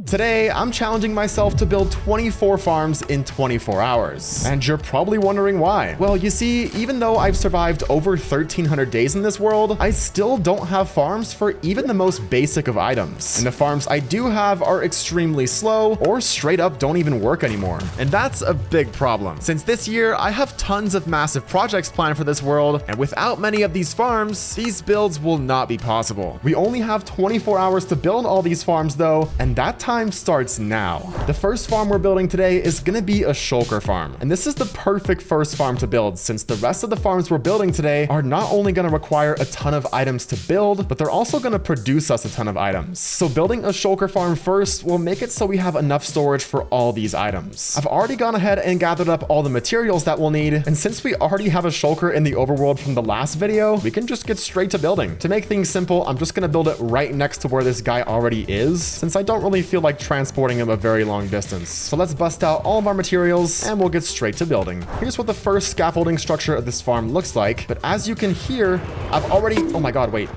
Today, I'm challenging myself to build 24 farms in 24 hours. And you're probably wondering why. Well, you see, even though I've survived over 1,300 days in this world, I still don't have farms for even the most basic of items. And the farms I do have are extremely slow or straight up don't even work anymore. And that's a big problem. Since this year, I have tons of massive projects planned for this world, and without many of these farms, these builds will not be possible. We only have 24 hours to build all these farms though, and that time starts now. The first farm we're building today is gonna be a shulker farm, and this is the perfect first farm to build since the rest of the farms we're building today are not only gonna require a ton of items to build, but they're also gonna produce us a ton of items. So building a shulker farm first will make it so we have enough storage for all these items. I've already gone ahead and gathered up all the materials that we'll need, and since we already have a shulker in the overworld from the last video, we can just get straight to building. To make things simple, I'm just gonna build it right next to where this guy already is, since I don't really feel like transporting him a very long distance. So let's bust out all of our materials and we'll get straight to building. Here's what the first scaffolding structure of this farm looks like, but as you can hear, I've already, oh my god, wait.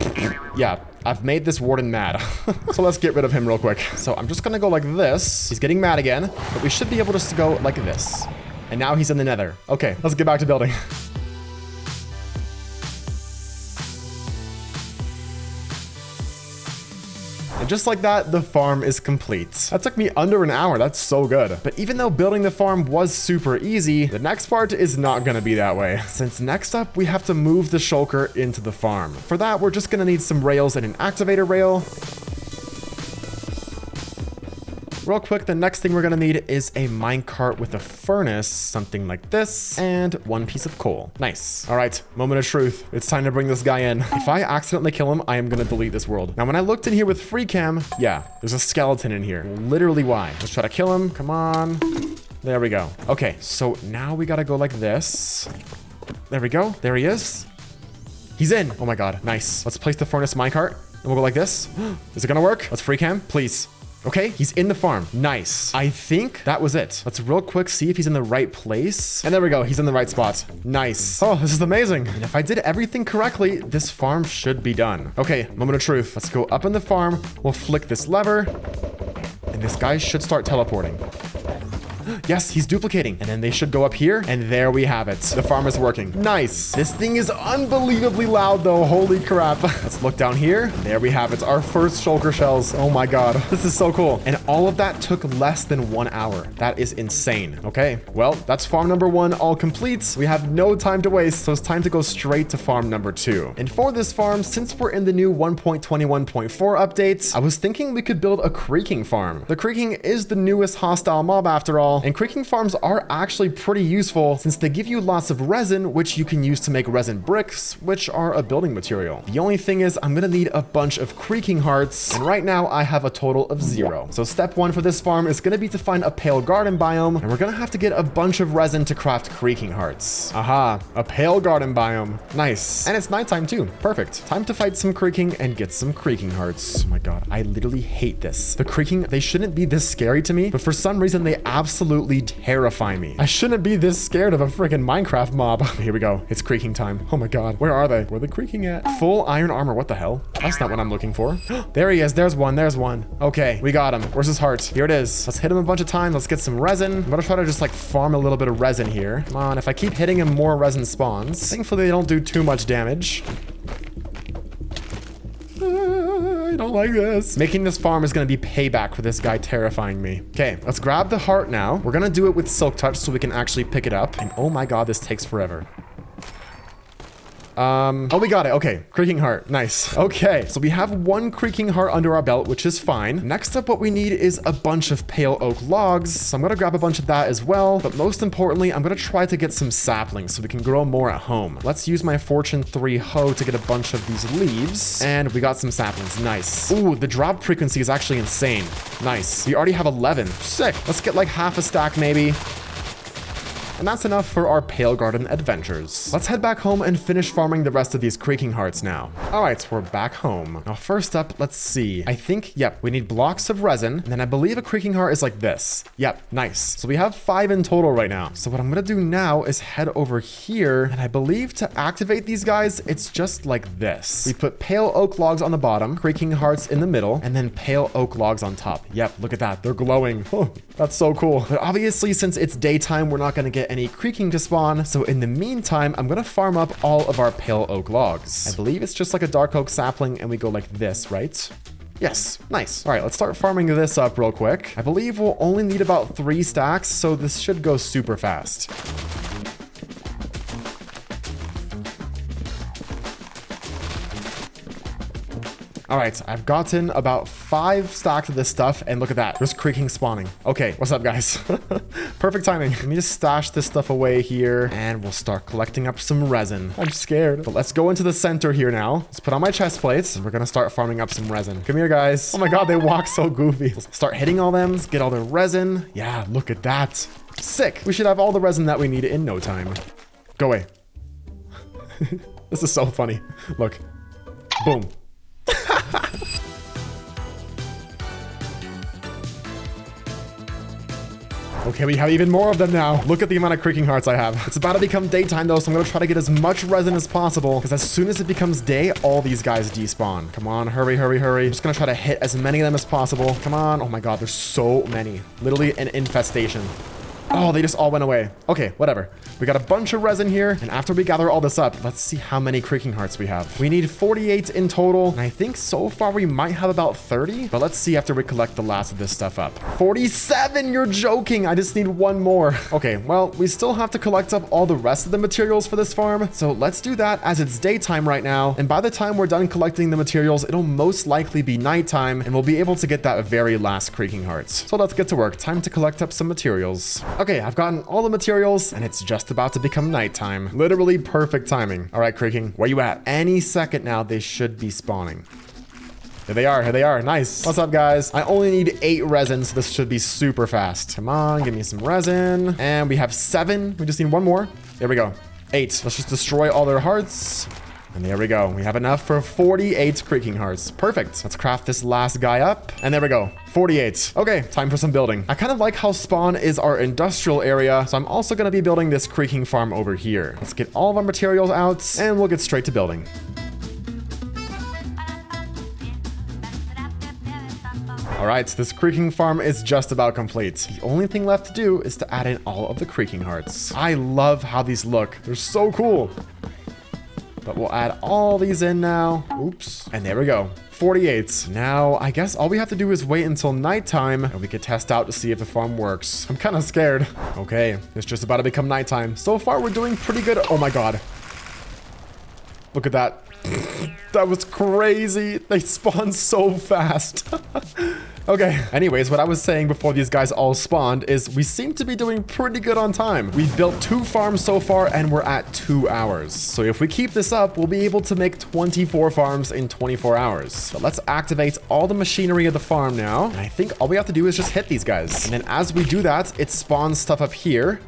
Yeah, I've made this warden mad. So let's get rid of him real quick. So I'm just gonna go like this. He's getting mad again, but we should be able to go like this. And now he's in the nether. Okay, let's get back to building. And just like that, the farm is complete. That took me under an hour. That's so good. But even though building the farm was super easy, the next part is not going to be that way. Since next up, we have to move the shulker into the farm. For that, we're just going to need some rails and an activator rail. Real quick, the next thing we're gonna need is a minecart with a furnace, something like this, and one piece of coal. Nice. All right, moment of truth. It's time to bring this guy in. If I accidentally kill him, I am gonna delete this world. Now, when I looked in here with free cam, yeah, there's a skeleton in here. Literally why? Let's try to kill him. Come on. There we go. Okay, so now we gotta go like this. There we go. There he is. He's in. Oh my god, nice. Let's place the furnace minecart, and we'll go like this. Is it gonna work? Let's free cam, please. Okay, he's in the farm. Nice. I think that was it. Let's real quick see if he's in the right place. And there we go. He's in the right spot. Nice. Oh, this is amazing. And if I did everything correctly, this farm should be done. Okay, moment of truth. Let's go up in the farm. We'll flick this lever. And this guy should start teleporting. Yes, he's duplicating. And then they should go up here. And there we have it. The farm is working. Nice. This thing is unbelievably loud though. Holy crap. Let's look down here. There we have it. Our first shulker shells. Oh my god. This is so cool. And all of that took less than 1 hour. That is insane. Okay. Well, that's farm number 1 all complete. We have no time to waste. So it's time to go straight to farm number 2. And for this farm, since we're in the new 1.21.4 updates, I was thinking we could build a creaking farm. The creaking is the newest hostile mob after all. And creaking farms are actually pretty useful since they give you lots of resin, which you can use to make resin bricks, which are a building material. The only thing is I'm gonna need a bunch of creaking hearts, and right now I have a total of 0. So step 1 for this farm is gonna be to find a pale garden biome, and we're gonna have to get a bunch of resin to craft creaking hearts. Aha, a pale garden biome. Nice. And it's nighttime too. Perfect. Time to fight some creaking and get some creaking hearts. Oh my god, I literally hate this. The creaking, they shouldn't be this scary to me, but for some reason they absolutely terrify me. I shouldn't be this scared of a freaking Minecraft mob. Here we go. It's creaking time. Oh my god. Where are they? Where are they creaking at? Full iron armor. What the hell? That's not what I'm looking for. There he is. There's one. There's one. Okay. We got him. Where's his heart? Here it is. Let's hit him a bunch of times. Let's get some resin. I'm gonna try to just like farm a little bit of resin here. Come on. If I keep hitting him, more resin spawns. Thankfully, they don't do too much damage. I don't like this. Making this farm is going to be payback for this guy terrifying me. Okay, let's grab the heart now. We're going to do it with silk touch so we can actually pick it up. And oh my god, this takes forever. Oh, we got it. Okay, creaking heart. Nice. Okay, so we have 1 creaking heart under our belt, which is fine. Next up, what we need is a bunch of pale oak logs. So I'm gonna grab a bunch of that as well. But most importantly, I'm gonna try to get some saplings so we can grow more at home. Let's use my Fortune 3 hoe to get a bunch of these leaves. And we got some saplings. Nice. Ooh, the drop frequency is actually insane. Nice. We already have 11. Sick. Let's get like half a stack maybe. And that's enough for our Pale Garden adventures. Let's head back home and finish farming the rest of these creaking hearts now. All right, we're back home. Now, first up, let's see. I think, yep, we need blocks of resin. And then I believe a creaking heart is like this. Yep, nice. So we have 5 in total right now. So what I'm gonna do now is head over here. And I believe to activate these guys, it's just like this. We put pale oak logs on the bottom, creaking hearts in the middle, and then pale oak logs on top. Yep, look at that. They're glowing. Oh, that's so cool. But obviously, since it's daytime, we're not gonna get any creaking to spawn. So in the meantime, I'm gonna farm up all of our pale oak logs. I believe it's just like a dark oak sapling and we go like this, right? Yes, nice. All right, let's start farming this up real quick. I believe we'll only need about 3 stacks, so this should go super fast. All right, I've gotten about 5 stacks of this stuff, and look at that. There's creaking spawning. Okay, what's up, guys? Perfect timing. Let me just stash this stuff away here, and we'll start collecting up some resin. I'm scared, but let's go into the center here now. Let's put on my chest plates, and we're gonna start farming up some resin. Come here, guys. Oh my God, they walk so goofy. Let's start hitting all them, let's get all the resin. Yeah, look at that. Sick. We should have all the resin that we need in no time. Go away. This is so funny. Look. Boom. Okay, we have even more of them now. Look at the amount of creaking hearts I have. It's about to become daytime though, so I'm gonna try to get as much resin as possible, because as soon as it becomes day, all these guys despawn. Come on, hurry, hurry, hurry. I'm just gonna try to hit as many of them as possible. Come on. Oh my God, there's so many. Literally an infestation. Oh, they just all went away. Okay, whatever. We got a bunch of resin here, and after we gather all this up, let's see how many creaking hearts we have. We need 48 in total, and I think so far we might have about 30, but let's see after we collect the last of this stuff up. 47, you're joking. I just need 1 more. Okay, well, we still have to collect up all the rest of the materials for this farm, so let's do that as it's daytime right now, and by the time we're done collecting the materials, it'll most likely be nighttime, and we'll be able to get that very last creaking hearts. So let's get to work. Time to collect up some materials. Okay, I've gotten all the materials, and it's just about to become nighttime. Literally perfect timing. All right, creaking, where you at? Any second now, they should be spawning. Here they are, here they are. Nice. What's up, guys? I only need 8 resin, so this should be super fast. Come on, give me some resin. And we have 7. We just need 1 more. There we go. 8. Let's just destroy all their hearts. And there we go. We have enough for 48 creaking hearts. Perfect. Let's craft this last guy up. And there we go. 48. Okay, time for some building. I kind of like how spawn is our industrial area, so I'm also going to be building this creaking farm over here. Let's get all of our materials out, and we'll get straight to building. All right, this creaking farm is just about complete. The only thing left to do is to add in all of the creaking hearts. I love how these look. They're so cool. But we'll add all these in now. Oops. And there we go. 48. Now, I guess all we have to do is wait until nighttime and we can test out to see if the farm works. I'm kind of scared. Okay, it's just about to become nighttime. So far, we're doing pretty good. Oh my God. Look at that. That was crazy. They spawned so fast. Okay. Anyways, what I was saying before these guys all spawned is we seem to be doing pretty good on time. We've built 2 farms so far and we're at 2 hours. So if we keep this up, we'll be able to make 24 farms in 24 hours. So let's activate all the machinery of the farm now. And I think all we have to do is just hit these guys. And then as we do that, it spawns stuff up here.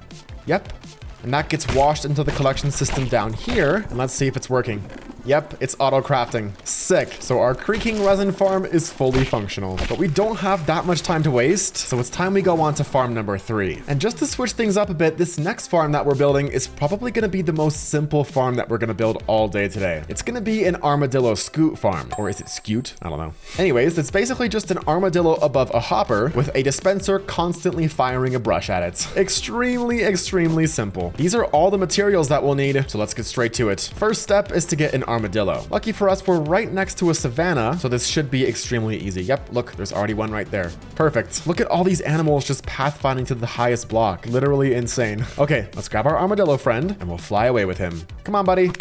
Yep. And that gets washed into the collection system down here. And let's see if it's working. Yep, it's auto crafting. Sick. So our creaking resin farm is fully functional, but we don't have that much time to waste. So it's time we go on to farm number 3. And just to switch things up a bit, this next farm that we're building is probably going to be the most simple farm that we're going to build all day today. It's going to be an armadillo scoot farm, or is it scoot? I don't know. Anyways, it's basically just an armadillo above a hopper with a dispenser constantly firing a brush at it. Extremely, extremely simple. These are all the materials that we'll need. So let's get straight to it. First step is to get an armadillo. Lucky for us, we're right next to a savanna, so this should be extremely easy. Yep, look, there's already one right there. Perfect. Look at all these animals just pathfinding to the highest block. Literally insane. Okay, let's grab our armadillo friend and we'll fly away with him. Come on, buddy.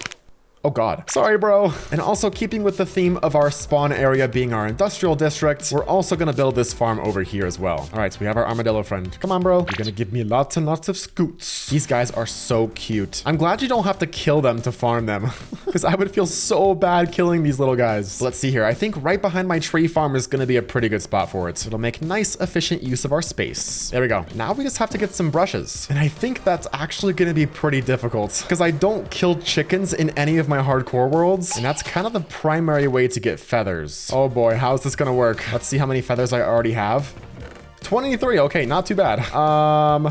Oh God. Sorry, bro. And also keeping with the theme of our spawn area being our industrial district, we're also gonna build this farm over here as well. All right, so we have our armadillo friend. Come on, bro. You're gonna give me lots and lots of scoots. These guys are so cute. I'm glad you don't have to kill them to farm them because I would feel so bad killing these little guys. So let's see here. I think right behind my tree farm is gonna be a pretty good spot for it. It'll make nice, efficient use of our space. There we go. Now we just have to get some brushes. And I think that's actually gonna be pretty difficult because I don't kill chickens in any of my hardcore worlds. And that's kind of the primary way to get feathers. Oh boy, how's this gonna work? Let's see how many feathers I already have. 23. Okay, not too bad.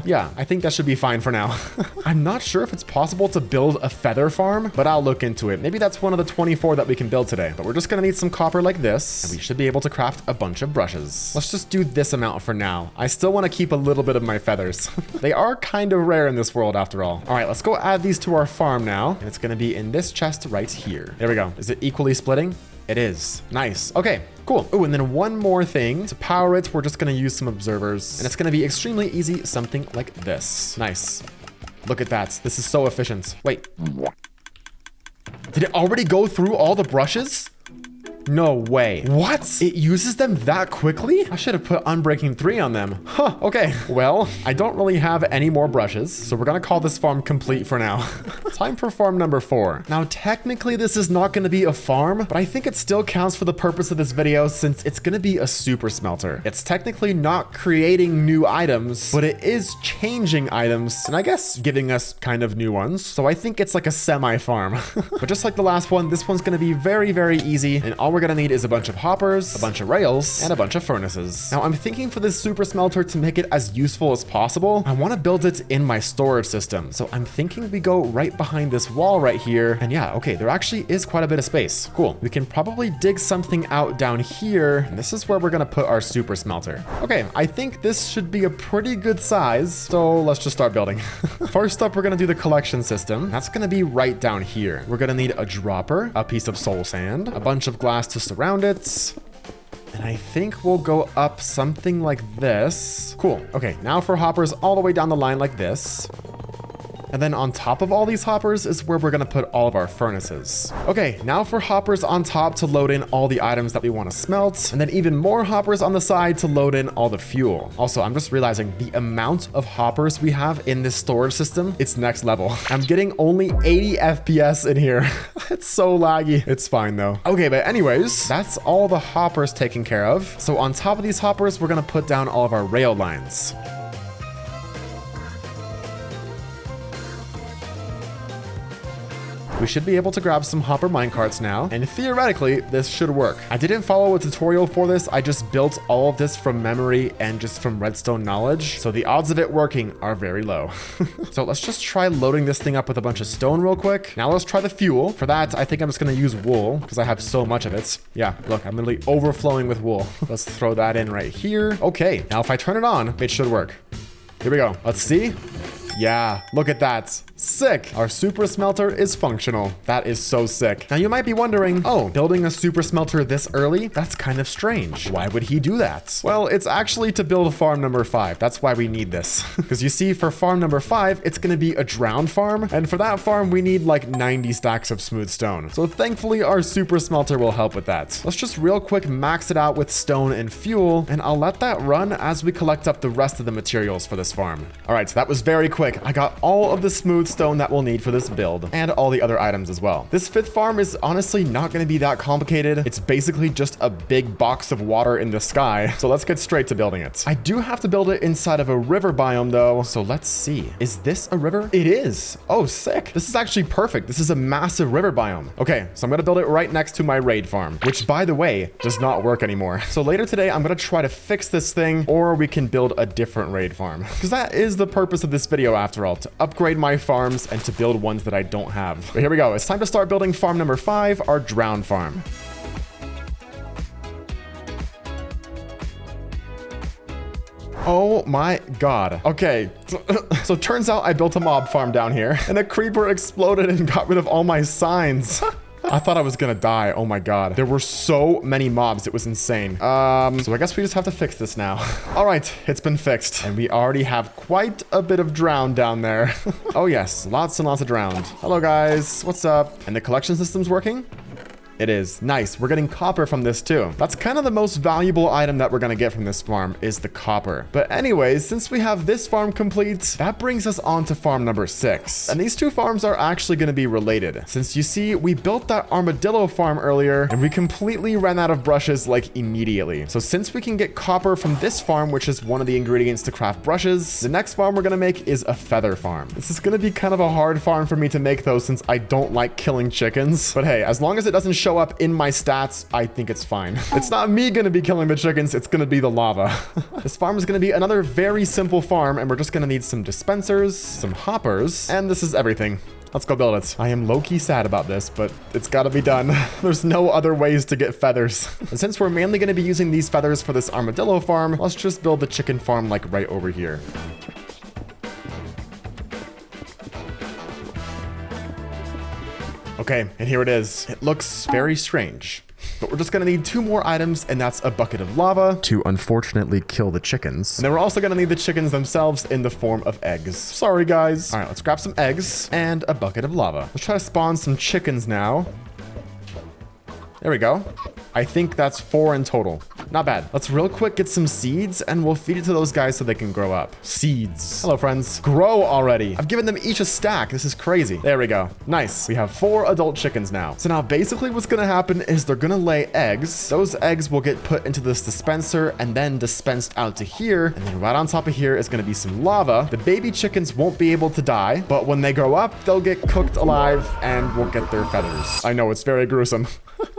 Yeah, I think that should be fine for now. I'm not sure if it's possible to build a feather farm, but I'll look into it. Maybe that's one of the 24 that we can build today. But we're just gonna need some copper like this, and we should be able to craft a bunch of brushes. Let's just do this amount for now. I still want to keep a little bit of my feathers. They are kind of rare in this world after all. All right, let's go add these to our farm now, and it's gonna be in this chest right here. There we go. Is it equally splitting? It is. Nice. Okay, cool. Oh, and then one more thing. To power it, we're just going to use some observers. And it's going to be extremely easy, something like this. Nice. Look at that. This is so efficient. Wait. Did it already go through all the brushes? No way. What? It uses them that quickly? I should have put Unbreaking 3 on them. Huh, okay. Well, I don't really have any more brushes, so we're gonna call this farm complete for now. Time for farm number 4. Now, technically, this is not gonna be a farm, but I think it still counts for the purpose of this video since it's gonna be a super smelter. It's technically not creating new items, but it is changing items, and I guess giving us kind of new ones. So I think it's like a semi-farm. But just like the last one, this one's gonna be very, very easy, and all we're gonna need is a bunch of hoppers, a bunch of rails, and a bunch of furnaces. Now I'm thinking for this super smelter to make it as useful as possible, I wanna build it in my storage system. So I'm thinking we go right behind this wall right here. And yeah, okay, there actually is quite a bit of space. Cool. We can probably dig something out down here. And this is where we're gonna put our super smelter. Okay, I think this should be a pretty good size. So let's just start building. First up, we're gonna do the collection system. That's gonna be right down here. We're gonna need a dropper, a piece of soul sand, a bunch of glass to surround it. And I think we'll go up something like this. Cool. Okay, now for hoppers all the way down the line like this. And then on top of all these hoppers is where we're gonna put all of our furnaces. Okay, now for hoppers on top to load in all the items that we wanna smelt, and then even more hoppers on the side to load in all the fuel. Also, I'm just realizing the amount of hoppers we have in this storage system, it's next level. I'm getting only 80 FPS in here. It's so laggy. It's fine though. Okay, but anyways, that's all the hoppers taken care of. So on top of these hoppers, we're gonna put down all of our rail lines. We should be able to grab some hopper minecarts now, and theoretically, this should work. I didn't follow a tutorial for this, I just built all of this from memory and just from redstone knowledge, so the odds of it working are very low. So let's just try loading this thing up with a bunch of stone real quick. Now let's try the fuel. For that, I think I'm just gonna use wool, because I have so much of it. Yeah, look, I'm literally overflowing with wool. Let's throw that in right here. Okay, now if I turn it on, it should work. Here we go. Let's see. Yeah, look at that. Sick. Our super smelter is functional. That is so sick. Now you might be wondering, oh, building a super smelter this early? That's kind of strange. Why would he do that? Well, it's actually to build farm number 5. That's why we need this. Because you see, for farm number 5, it's going to be a drowned farm. And for that farm, we need like 90 stacks of smooth stone. So thankfully, our super smelter will help with that. Let's just real quick max it out with stone and fuel. And I'll let that run as we collect up the rest of the materials for this farm. All right, so that was very quick. I got all of the smooth stone that we'll need for this build and all the other items as well. This 5th farm is honestly not going to be that complicated. It's basically just a big box of water in the sky. So let's get straight to building it. I do have to build it inside of a river biome though. So let's see. Is this a river? It is. Oh, sick. This is actually perfect. This is a massive river biome. Okay, so I'm going to build it right next to my raid farm, which by the way, does not work anymore. So later today, I'm going to try to fix this thing, or we can build a different raid farm, because that is the purpose of this video after all, to upgrade my farms and to build ones that I don't have. But here we go. It's time to start building farm number 5, our drown farm. Oh my god. Okay, so turns out I built a mob farm down here and a creeper exploded and got rid of all my signs. I thought I was gonna die. Oh my god. There were so many mobs. It was insane. So I guess we just have to fix this now. All right, it's been fixed. And we already have quite a bit of drowned down there. Oh yes, lots and lots of drowned. Hello guys, what's up? And the collection system's working? It is. Nice. We're getting copper from this too. That's kind of the most valuable item that we're going to get from this farm is the copper. But anyways, since we have this farm complete, that brings us on to farm number 6. And these two farms are actually going to be related. Since you see, we built that armadillo farm earlier and we completely ran out of brushes like immediately. So since we can get copper from this farm, which is one of the ingredients to craft brushes, the next farm we're going to make is a feather farm. This is going to be kind of a hard farm for me to make though, since I don't like killing chickens. But hey, as long as it doesn't show up in my stats, I think it's fine. It's not me gonna be killing the chickens, it's gonna be the lava. This farm is gonna be another very simple farm, and we're just gonna need some dispensers, some hoppers, and this is everything. Let's go build it. I am low-key sad about this, but it's gotta be done. There's no other ways to get feathers. And since we're mainly gonna be using these feathers for this armadillo farm, let's just build the chicken farm like right over here. Okay, and here it is. It looks very strange. But we're just gonna need 2 more items, and that's a bucket of lava to unfortunately kill the chickens. And then we're also gonna need the chickens themselves in the form of eggs. Sorry, guys. All right, let's grab some eggs and a bucket of lava. Let's try to spawn some chickens now. There we go. I think that's 4 in total. Not bad. Let's real quick get some seeds and we'll feed it to those guys so they can grow up. Seeds. Hello, friends. Grow already. I've given them each a stack. This is crazy. There we go. Nice. We have 4 adult chickens now. So now basically what's going to happen is they're going to lay eggs. Those eggs will get put into this dispenser and then dispensed out to here. And then right on top of here is going to be some lava. The baby chickens won't be able to die, but when they grow up, they'll get cooked alive and will get their feathers. I know, it's very gruesome.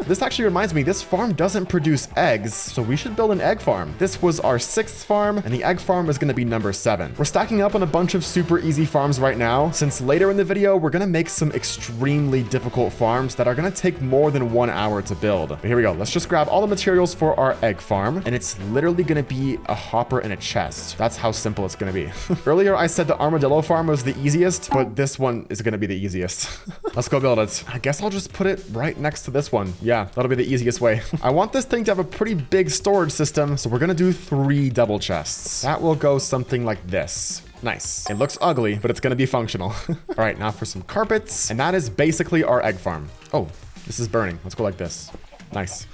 This actually reminds me, this farm doesn't produce eggs, so we should build an egg farm. This was our 6th farm, and the egg farm is going to be number 7. We're stacking up on a bunch of super easy farms right now, since later in the video, we're going to make some extremely difficult farms that are going to take more than 1 hour to build. But here we go. Let's just grab all the materials for our egg farm, and it's literally going to be a hopper and a chest. That's how simple it's going to be. Earlier, I said the armadillo farm was the easiest, but this one is going to be the easiest. Let's go build it. I guess I'll just put it right next to this one. Yeah, that'll be the easiest way. I want this thing to have a pretty big storage system, so we're gonna do 3 double chests. That will go something like this. Nice. It looks ugly, but it's gonna be functional. All right, now for some carpets, and that is basically our egg farm. Oh, this is burning. Let's go like this. Nice.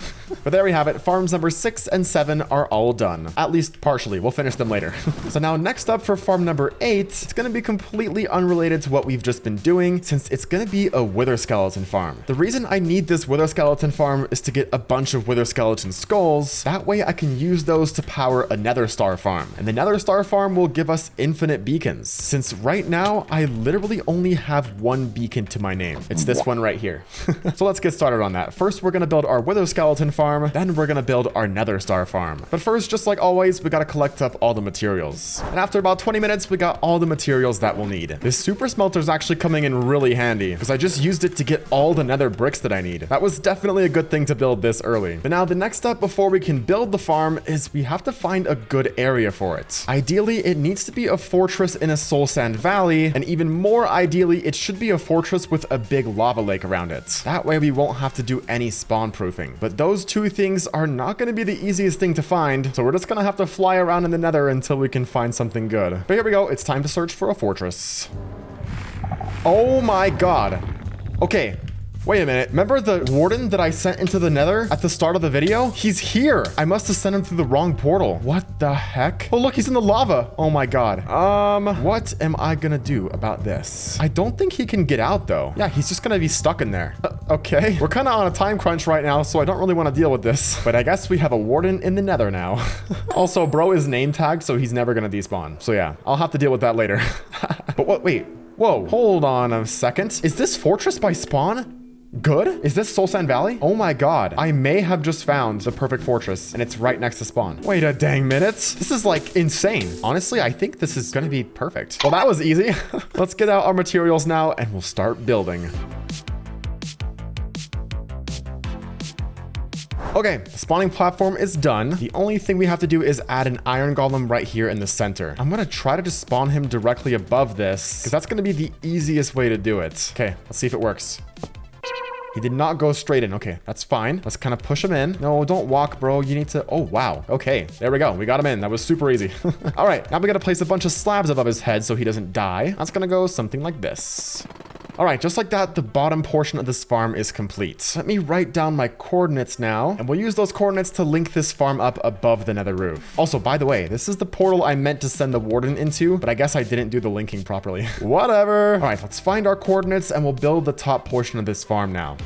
But there we have it. Farms number 6 and 7 are all done. At least partially. We'll finish them later. So now next up for farm number 8, it's going to be completely unrelated to what we've just been doing, since it's going to be a wither skeleton farm. The reason I need this wither skeleton farm is to get a bunch of wither skeleton skulls. That way I can use those to power a nether star farm. And the nether star farm will give us infinite beacons. Since right now, I literally only have 1 beacon to my name. It's this one right here. So let's get started on that. First, we're going to build our wither skeleton farm, then we're gonna build our nether star farm. But first, just like always, we gotta collect up all the materials. And after about 20 minutes, we got all the materials that we'll need. This super smelter is actually coming in really handy because I just used it to get all the nether bricks that I need. That was definitely a good thing to build this early. But now the next step before we can build the farm is we have to find a good area for it. Ideally, it needs to be a fortress in a soul sand valley, and even more ideally, it should be a fortress with a big lava lake around it. That way we won't have to do any spawn proofing. But those 2 things are not going to be the easiest thing to find, so we're just going to have to fly around in the nether until we can find something good. But here we go. It's time to search for a fortress. Oh my god. Okay. Wait a minute. Remember the warden that I sent into the nether at the start of the video? He's here. I must have sent him through the wrong portal. What the heck? Oh, look, he's in the lava. Oh my god. What am I gonna do about this? I don't think he can get out though. Yeah, he's just gonna be stuck in there. Okay. We're kind of on a time crunch right now, so I don't really want to deal with this. But I guess we have a warden in the nether now. Also, bro is name tagged, so he's never gonna despawn. So yeah, I'll have to deal with that later. But what? Wait. Whoa. Hold on a second. Is this fortress by spawn good? Is this Soul Sand Valley? Oh my god. I may have just found the perfect fortress and it's right next to spawn. Wait a dang minute. This is like insane. Honestly, I think this is gonna be perfect. Well, that was easy. Let's get out our materials now and we'll start building. Okay, the spawning platform is done. The only thing we have to do is add an iron golem right here in the center. I'm gonna try to just spawn him directly above this because that's gonna be the easiest way to do it. Okay, let's see if it works. He did not go straight in. Okay, that's fine. Let's kind of push him in. No, don't walk, bro. You need to... Oh, wow. Okay, there we go. We got him in. That was super easy. All right, now we got to place a bunch of slabs above his head so he doesn't die. That's going to go something like this. All right, just like that, the bottom portion of this farm is complete. Let me write down my coordinates now, and we'll use those coordinates to link this farm up above the nether roof. Also, by the way, this is the portal I meant to send the warden into, but I guess I didn't do the linking properly. Whatever. All right, let's find our coordinates, and we'll build the top portion of this farm now.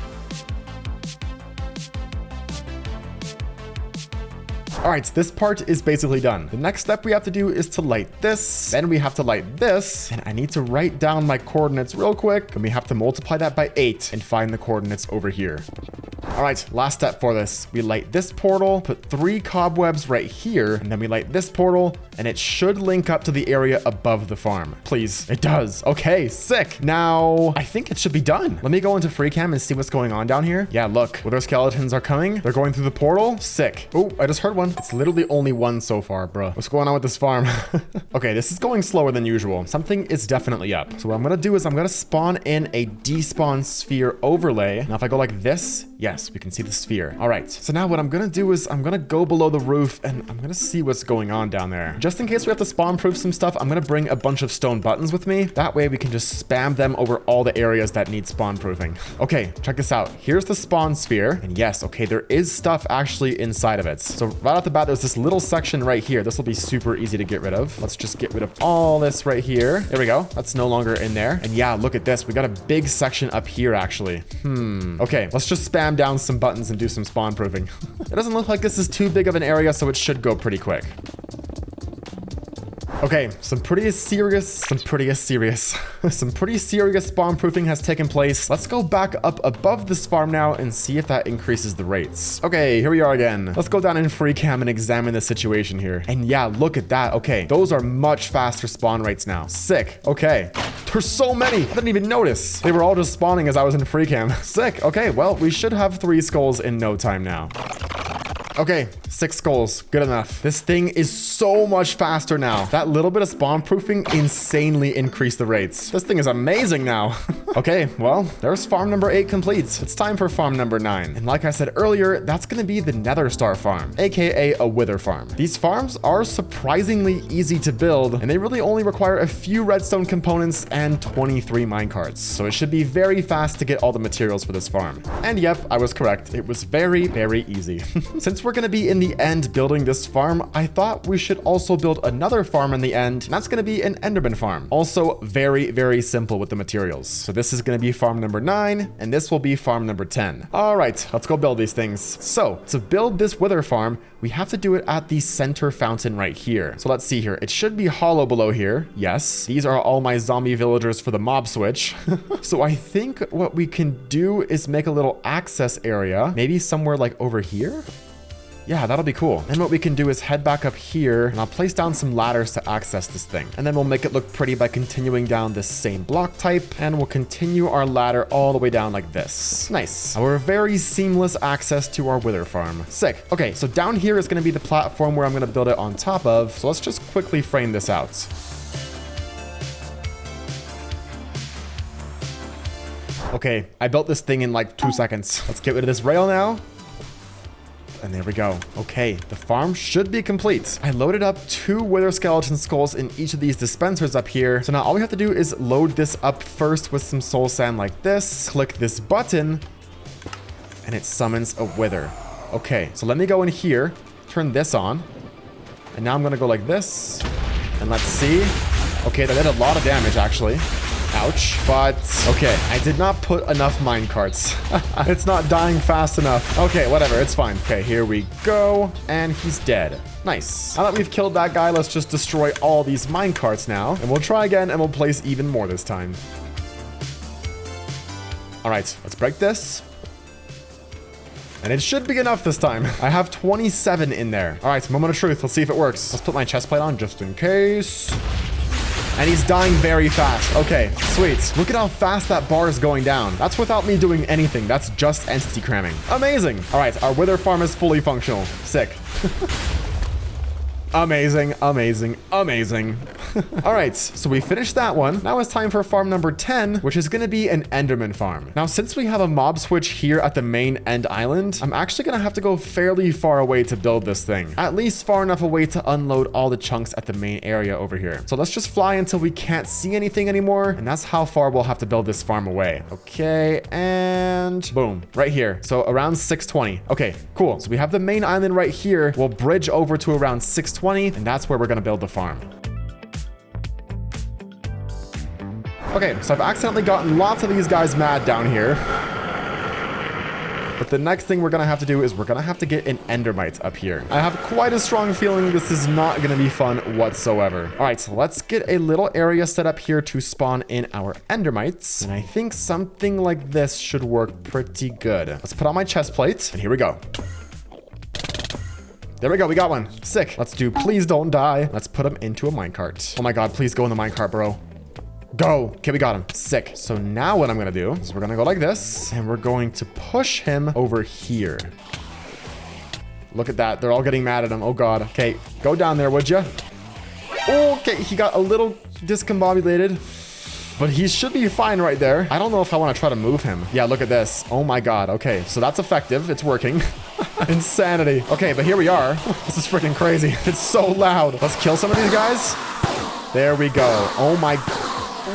All right, this part is basically done. The next step we have to do is to light this. Then we have to light this. And I need to write down my coordinates real quick. And we have to multiply that by 8 and find the coordinates over here. All right, last step for this. We light this portal, put 3 cobwebs right here, and then we light this portal, and it should link up to the area above the farm. Please, it does. Okay, sick. Now, I think it should be done. Let me go into free cam and see what's going on down here. Yeah, look, wither skeletons are coming. They're going through the portal. Sick. Oh, I just heard one. It's literally only one so far, bro. What's going on with this farm? Okay, this is going slower than usual. Something is definitely up. So what I'm gonna do is I'm gonna spawn in a despawn sphere overlay. Now, if I go like this, yes, we can see the sphere. All right, so now what I'm gonna do is I'm gonna go below the roof and I'm gonna see what's going on down there. Just in case we have to spawn proof some stuff, I'm gonna bring a bunch of stone buttons with me. That way we can just spam them over all the areas that need spawn proofing. Okay, check this out. Here's the spawn sphere. And yes, okay, there is stuff actually inside of it. So right off the bat, there's this little section right here. This will be super easy to get rid of. Let's just get rid of all this right here. There we go. That's no longer in there. And yeah, look at this. We got a big section up here actually. Okay, let's just spam down some buttons and do some spawn proofing. It doesn't look like this is too big of an area, so it should go pretty quick. Okay, some pretty serious spawn proofing has taken place. Let's go back up above this farm now and see if that increases the rates. Okay, here we are again. Let's go down in free cam and examine the situation here. And yeah, look at that. Okay, those are much faster spawn rates now. Sick. Okay. There's so many. I didn't even notice. They were all just spawning as I was in free cam. Sick. Okay, well, we should have 3 skulls in no time now. Okay, 6 skulls. Good enough. This thing is so much faster now. That little bit of spawn proofing insanely increased the rates. This thing is amazing now. Okay, well, there's farm number 8 complete. It's time for farm number 9. And like I said earlier, that's going to be the Nether Star farm, aka a wither farm. These farms are surprisingly easy to build, and they really only require a few redstone components and 23 minecarts. So it should be very fast to get all the materials for this farm. And yep, I was correct. It was very, very easy. Since we're going to be in the end building this farm, I thought we should also build another farm in the end, and that's going to be an Enderman farm. Also very, very simple with the materials. So this is going to be farm number 9, and this will be farm number 10. All right, let's go build these things. So to build this wither farm, we have to do it at the center fountain right here. So let's see here. It should be hollow below here. Yes, these are all my zombie villagers for the mob switch. So I think what we can do is make a little access area, maybe somewhere like over here. Yeah, that'll be cool. Then what we can do is head back up here, and I'll place down some ladders to access this thing. And then we'll make it look pretty by continuing down this same block type, and we'll continue our ladder all the way down like this. Nice. Our very seamless access to our wither farm. Sick. Okay, so down here is going to be the platform where I'm going to build it on top of. So let's just quickly frame this out. Okay, I built this thing in like 2 seconds. Let's get rid of this rail now. And there we go. Okay, the farm should be complete. I loaded up 2 wither skeleton skulls in each of these dispensers up here. So now all we have to do is load this up first with some soul sand like this. Click this button, and it summons a wither. Okay, so let me go in here, turn this on. And now I'm gonna go like this. And let's see. Okay, that did a lot of damage actually. Ouch. But, okay, I did not put enough minecarts. It's not dying fast enough. Okay, whatever, it's fine. Okay, here we go. And he's dead. Nice. Now that we've killed that guy, let's just destroy all these minecarts now. And we'll try again, and we'll place even more this time. All right, let's break this. And it should be enough this time. I have 27 in there. All right, moment of truth. Let's see if it works. Let's put my chest plate on just in case. And he's dying very fast. Okay, sweet. Look at how fast that bar is going down. That's without me doing anything. That's just entity cramming. Amazing. All right, our wither farm is fully functional. Sick. Amazing, amazing, amazing. All right, so we finished that one. Now it's time for farm number 10, which is going to be an Enderman farm. Now, since we have a mob switch here at the main end island, I'm actually going to have to go fairly far away to build this thing. At least far enough away to unload all the chunks at the main area over here. So let's just fly until we can't see anything anymore. And that's how far we'll have to build this farm away. Okay, and boom, right here. So around 620. Okay, cool. So we have the main island right here. We'll bridge over to around 620. And that's where we're going to build the farm. Okay, so I've accidentally gotten lots of these guys mad down here. But the next thing we're going to have to do is we're going to have to get an endermite up here. I have quite a strong feeling this is not going to be fun whatsoever. All right, so let's get a little area set up here to spawn in our endermites. And I think something like this should work pretty good. Let's put on my chest plate, and here we go. There we go. We got one. Sick. Let's do please don't die. Let's put him into a minecart. Oh my God, please go in the minecart, bro. Go. Okay, we got him. Sick. So now what I'm going to do is we're going to go like this, and we're going to push him over here. Look at that. They're all getting mad at him. Oh God. Okay, go down there, would you? Okay, he got a little discombobulated, but he should be fine right there. I don't know if I want to try to move him. Yeah, look at this. Oh my God. Okay, so that's effective. It's working. Insanity. Okay, but here we are. This is freaking crazy. It's so loud. Let's kill some of these guys. There we go. Oh my...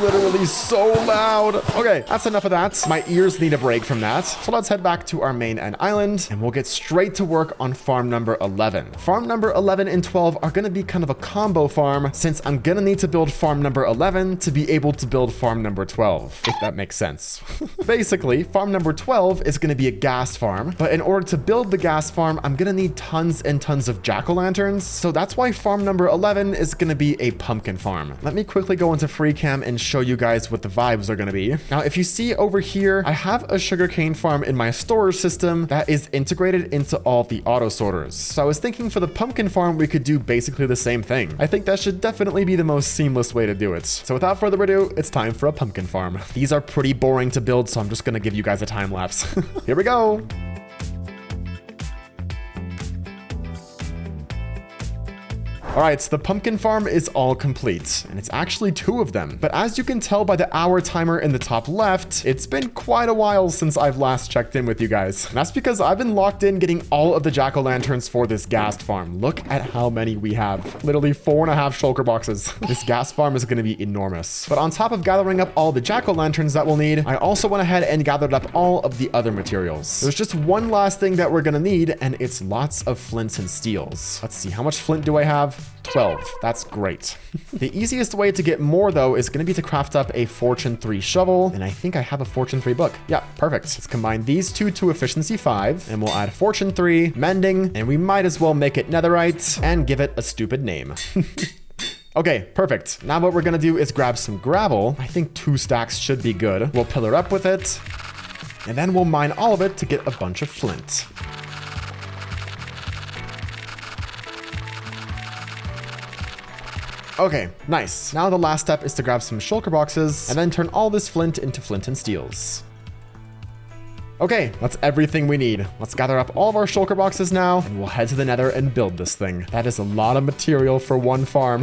literally so loud. Okay, that's enough of that. My ears need a break from that. So let's head back to our main end island, and we'll get straight to work on farm number 11. Farm number 11 and 12 are going to be kind of a combo farm, since I'm going to need to build farm number 11 to be able to build farm number 12, if that makes sense. Basically, farm number 12 is going to be a gas farm, but in order to build the gas farm, I'm going to need tons and tons of jack-o'-lanterns. So that's why farm number 11 is going to be a pumpkin farm. Let me quickly go into free cam and show you guys what the vibes are going to be. Now, if you see over here, I have a sugarcane farm in my storage system that is integrated into all the auto sorters. So I was thinking for the pumpkin farm, we could do basically the same thing. I think that should definitely be the most seamless way to do it. So without further ado, it's time for a pumpkin farm. These are pretty boring to build, so I'm just going to give you guys a time lapse. Here we go. All right, so the pumpkin farm is all complete, and it's actually 2 of them. But as you can tell by the hour timer in the top left, it's been quite a while since I've last checked in with you guys. And that's because I've been locked in getting all of the jack-o'-lanterns for this gas farm. Look at how many we have. Literally 4.5 shulker boxes. This gas farm is going to be enormous. But on top of gathering up all the jack-o'-lanterns that we'll need, I also went ahead and gathered up all of the other materials. There's just one last thing that we're going to need, and it's lots of flints and steels. Let's see, how much flint do I have? 12. That's great. The easiest way to get more, though, is going to be to craft up a Fortune 3 shovel, and I think I have a Fortune 3 book. Yeah, perfect. Let's combine these two to Efficiency 5, and we'll add Fortune 3, Mending, and we might as well make it Netherite and give it a stupid name. Okay, perfect. Now what we're going to do is grab some gravel. I think 2 stacks should be good. We'll pillar up with it, and then we'll mine all of it to get a bunch of flint. Okay, nice. Now the last step is to grab some shulker boxes and then turn all this flint into flint and steels. Okay, that's everything we need. Let's gather up all of our shulker boxes now, and we'll head to the nether and build this thing. That is a lot of material for one farm.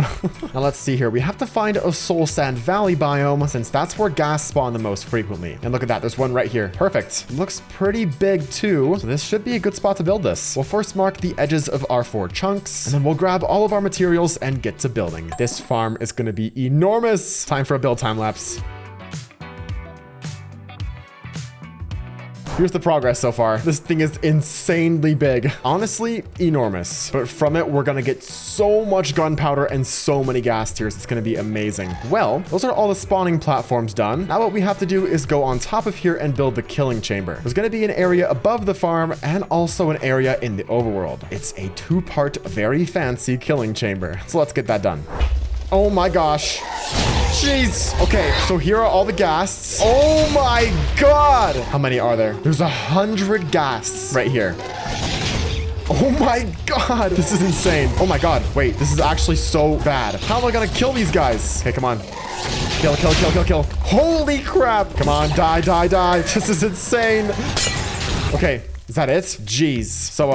Now let's see here. We have to find a soul sand valley biome, since that's where gas spawn the most frequently. And look at that, there's one right here. Perfect. Looks pretty big too, so this should be a good spot to build this. We'll first mark the edges of our 4 chunks, and then we'll grab all of our materials and get to building. This farm is gonna be enormous. Time for a build time lapse. Here's the progress so far. This thing is insanely big. Honestly, enormous. But from it, we're gonna get so much gunpowder and so many gas tiers. It's gonna be amazing. Well, those are all the spawning platforms done. Now what we have to do is go on top of here and build the killing chamber. There's gonna be an area above the farm and also an area in the overworld. It's a 2-part, very fancy killing chamber. So let's get that done. Oh my gosh. Jeez. Okay, so here are all the ghasts. Oh my god. How many are there? There's 100 ghasts right here. Oh my god. This is insane. Oh my god. Wait, this is actually so bad. How am I gonna kill these guys? Okay, come on. Kill, kill, kill, kill, kill. Holy crap. Come on, die, die, die. This is insane. Okay, is that it? Jeez. So,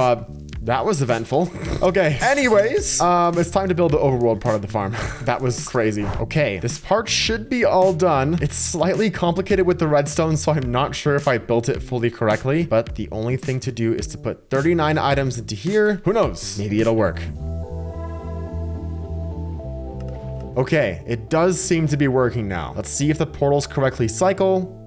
That was eventful. Okay, anyways, it's time to build the overworld part of the farm. That was crazy. Okay, this part should be all done. It's slightly complicated with the redstone, so I'm not sure if I built it fully correctly, but the only thing to do is to put 39 items into here. Who knows? Maybe it'll work. Okay, it does seem to be working now. Let's see if the portals correctly cycle.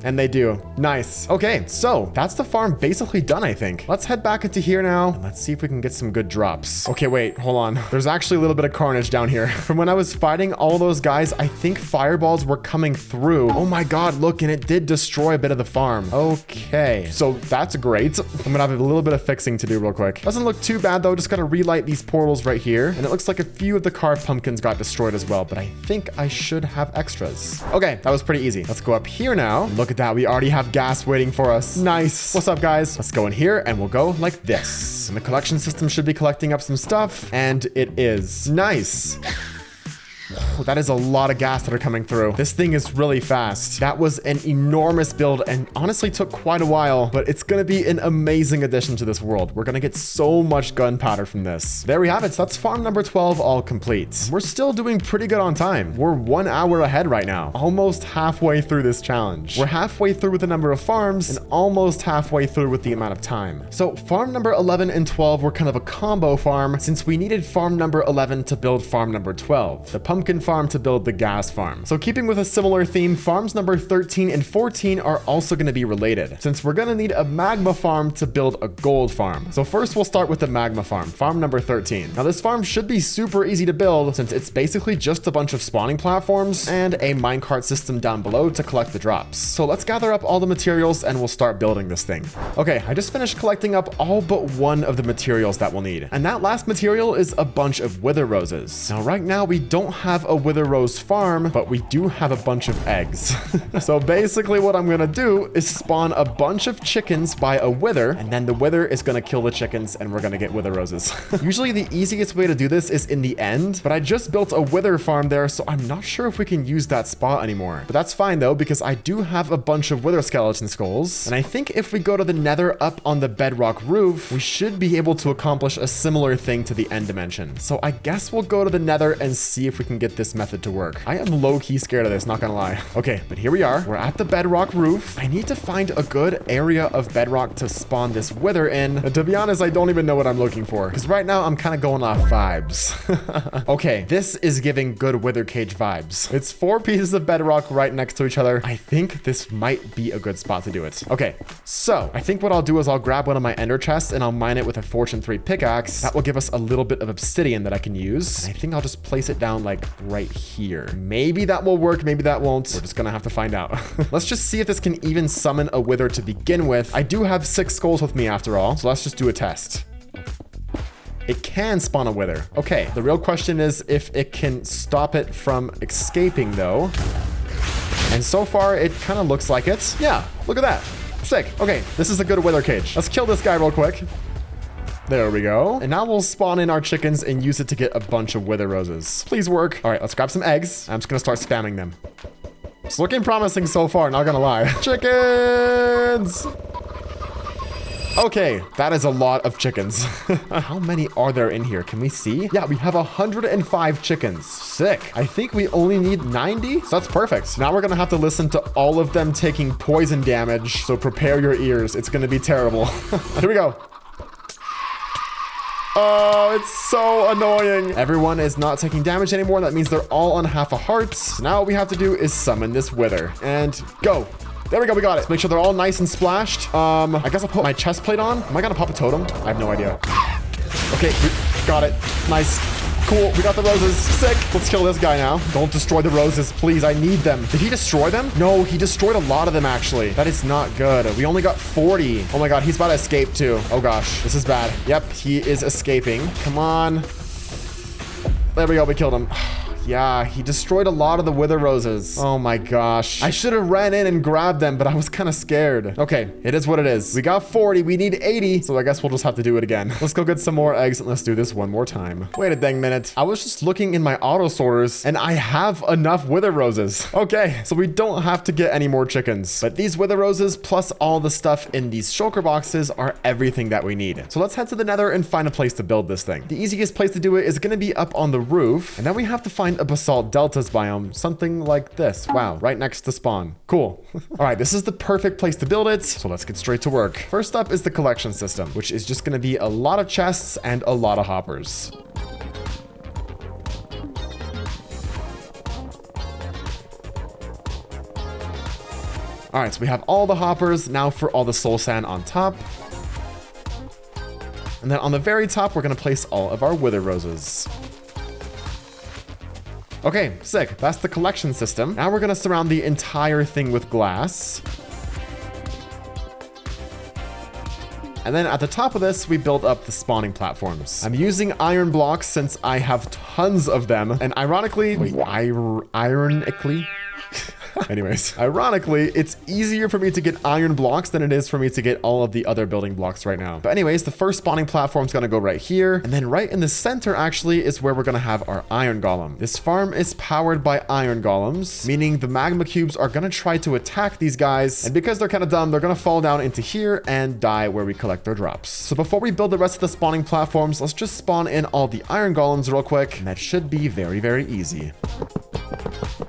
And they do. Nice. Okay, so that's the farm basically done, I think. Let's head back into here now. Let's see if we can get some good drops. Okay, wait, hold on. There's actually a little bit of carnage down here. From when I was fighting all those guys, I think fireballs were coming through. Oh my God, look, and it did destroy a bit of the farm. Okay, so that's great. I'm gonna have a little bit of fixing to do real quick. Doesn't look too bad though. Just gotta relight these portals right here. And it looks like a few of the carved pumpkins got destroyed as well, but I think I should have extras. Okay, that was pretty easy. Let's go up here now. Look at that, we already have gas waiting for us. Nice. What's up, guys? Let's go in here and we'll go like this. And the collection system should be collecting up some stuff, and it is. Nice. Oh, that is a lot of gas that are coming through. This thing is really fast. That was an enormous build and honestly took quite a while, but it's going to be an amazing addition to this world. We're going to get so much gunpowder from this. There we have it. So that's farm number 12 all complete. We're still doing pretty good on time. We're 1 hour ahead right now. Almost halfway through this challenge. We're halfway through with the number of farms and almost halfway through with the amount of time. So farm number 11 and 12 were kind of a combo farm since we needed farm number 11 to build farm number 12. The pumpkin farm to build the gas farm. So keeping with a similar theme, farms number 13 and 14 are also going to be related, since we're going to need a magma farm to build a gold farm. So first we'll start with the magma farm, farm number 13. Now this farm should be super easy to build since it's basically just a bunch of spawning platforms and a minecart system down below to collect the drops. So let's gather up all the materials and we'll start building this thing. Okay, I just finished collecting up all but one of the materials that we'll need. And that last material is a bunch of wither roses. Now right now we don't have a wither rose farm, but we do have a bunch of eggs. So basically what I'm gonna do is spawn a bunch of chickens by a wither, and then the wither is gonna kill the chickens and we're gonna get wither roses. Usually the easiest way to do this is in the end, but I just built a wither farm there, so I'm not sure if we can use that spot anymore. But that's fine though, because I do have a bunch of wither skeleton skulls, and I think if we go to the nether up on the bedrock roof, we should be able to accomplish a similar thing to the end dimension. So I guess we'll go to the nether and see if we can get this method to work. I am low-key scared of this, not gonna lie. Okay, but here we are. We're at the bedrock roof. I need to find a good area of bedrock to spawn this wither in. And to be honest, I don't even know what I'm looking for, because right now I'm kind of going off vibes. Okay, this is giving good wither cage vibes. It's 4 pieces of bedrock right next to each other. I think this might be a good spot to do it. Okay, so I think what I'll do is I'll grab one of my ender chests and I'll mine it with a fortune 3 pickaxe. That will give us a little bit of obsidian that I can use. And I think I'll just place it down like right here. Maybe that will work, maybe that won't. We're just gonna have to find out. Let's just see if this can even summon a wither to begin with. I do have 6 skulls with me after all, so let's just do a test. It can spawn a wither. Okay, the real question is if it can stop it from escaping though. And so far it kind of looks like it. Yeah, look at that. Sick. Okay, this is a good wither cage. Let's kill this guy real quick. There we go. And now we'll spawn in our chickens and use it to get a bunch of wither roses. Please work. All right, let's grab some eggs. I'm just gonna start spamming them. It's looking promising so far, not gonna lie. Chickens! Okay, that is a lot of chickens. How many are there in here? Can we see? Yeah, we have 105 chickens. Sick. I think we only need 90, so that's perfect. Now we're gonna have to listen to all of them taking poison damage, so prepare your ears. It's gonna be terrible. Here we go. Oh, it's so annoying. Everyone is not taking damage anymore. That means they're all on half a heart. So now what we have to do is summon this wither and go. There we go, we got it. Make sure they're all nice and splashed. I guess I'll put my chest plate on. Am I gonna pop a totem? I have no idea. Okay, we got it. Nice. Cool, we got the roses. Sick. Let's kill this guy now. Don't destroy the roses, please. I need them. Did he destroy them? No, he destroyed a lot of them, actually. That is not good. We only got 40. Oh my god, he's about to escape, too. Oh gosh, this is bad. Yep, he is escaping. Come on. There we go, we killed him. Yeah, he destroyed a lot of the wither roses. Oh my gosh. I should have ran in and grabbed them, but I was kind of scared. Okay, it is what it is. We got 40. We need 80. So I guess we'll just have to do it again. Let's go get some more eggs and let's do this one more time. Wait a dang minute. I was just looking in my auto sorters and I have enough wither roses. Okay, so we don't have to get any more chickens. But these wither roses plus all the stuff in these shulker boxes are everything that we need. So let's head to the nether and find a place to build this thing. The easiest place to do it is going to be up on the roof. And then we have to find a basalt deltas biome, something like this. Wow, right next to spawn. Cool. All right, this is the perfect place to build it. So let's get straight to work. First up is the collection system, which is just going to be a lot of chests and a lot of hoppers. All right, so we have all the hoppers. Now for all the soul sand on top. And then on the very top, we're going to place all of our wither roses. Okay, sick. That's the collection system. Now we're going to surround the entire thing with glass. And then at the top of this, we build up the spawning platforms. I'm using iron blocks since I have tons of them. And ironically, anyways, ironically, it's easier for me to get iron blocks than it is for me to get all of the other building blocks right now. But anyways, the first spawning platform is going to go right here. And then right in the center, actually, is where we're going to have our iron golem. This farm is powered by iron golems, meaning the magma cubes are going to try to attack these guys. And because they're kind of dumb, they're going to fall down into here and die where we collect their drops. So before we build the rest of the spawning platforms, let's just spawn in all the iron golems real quick. And that should be very, very easy.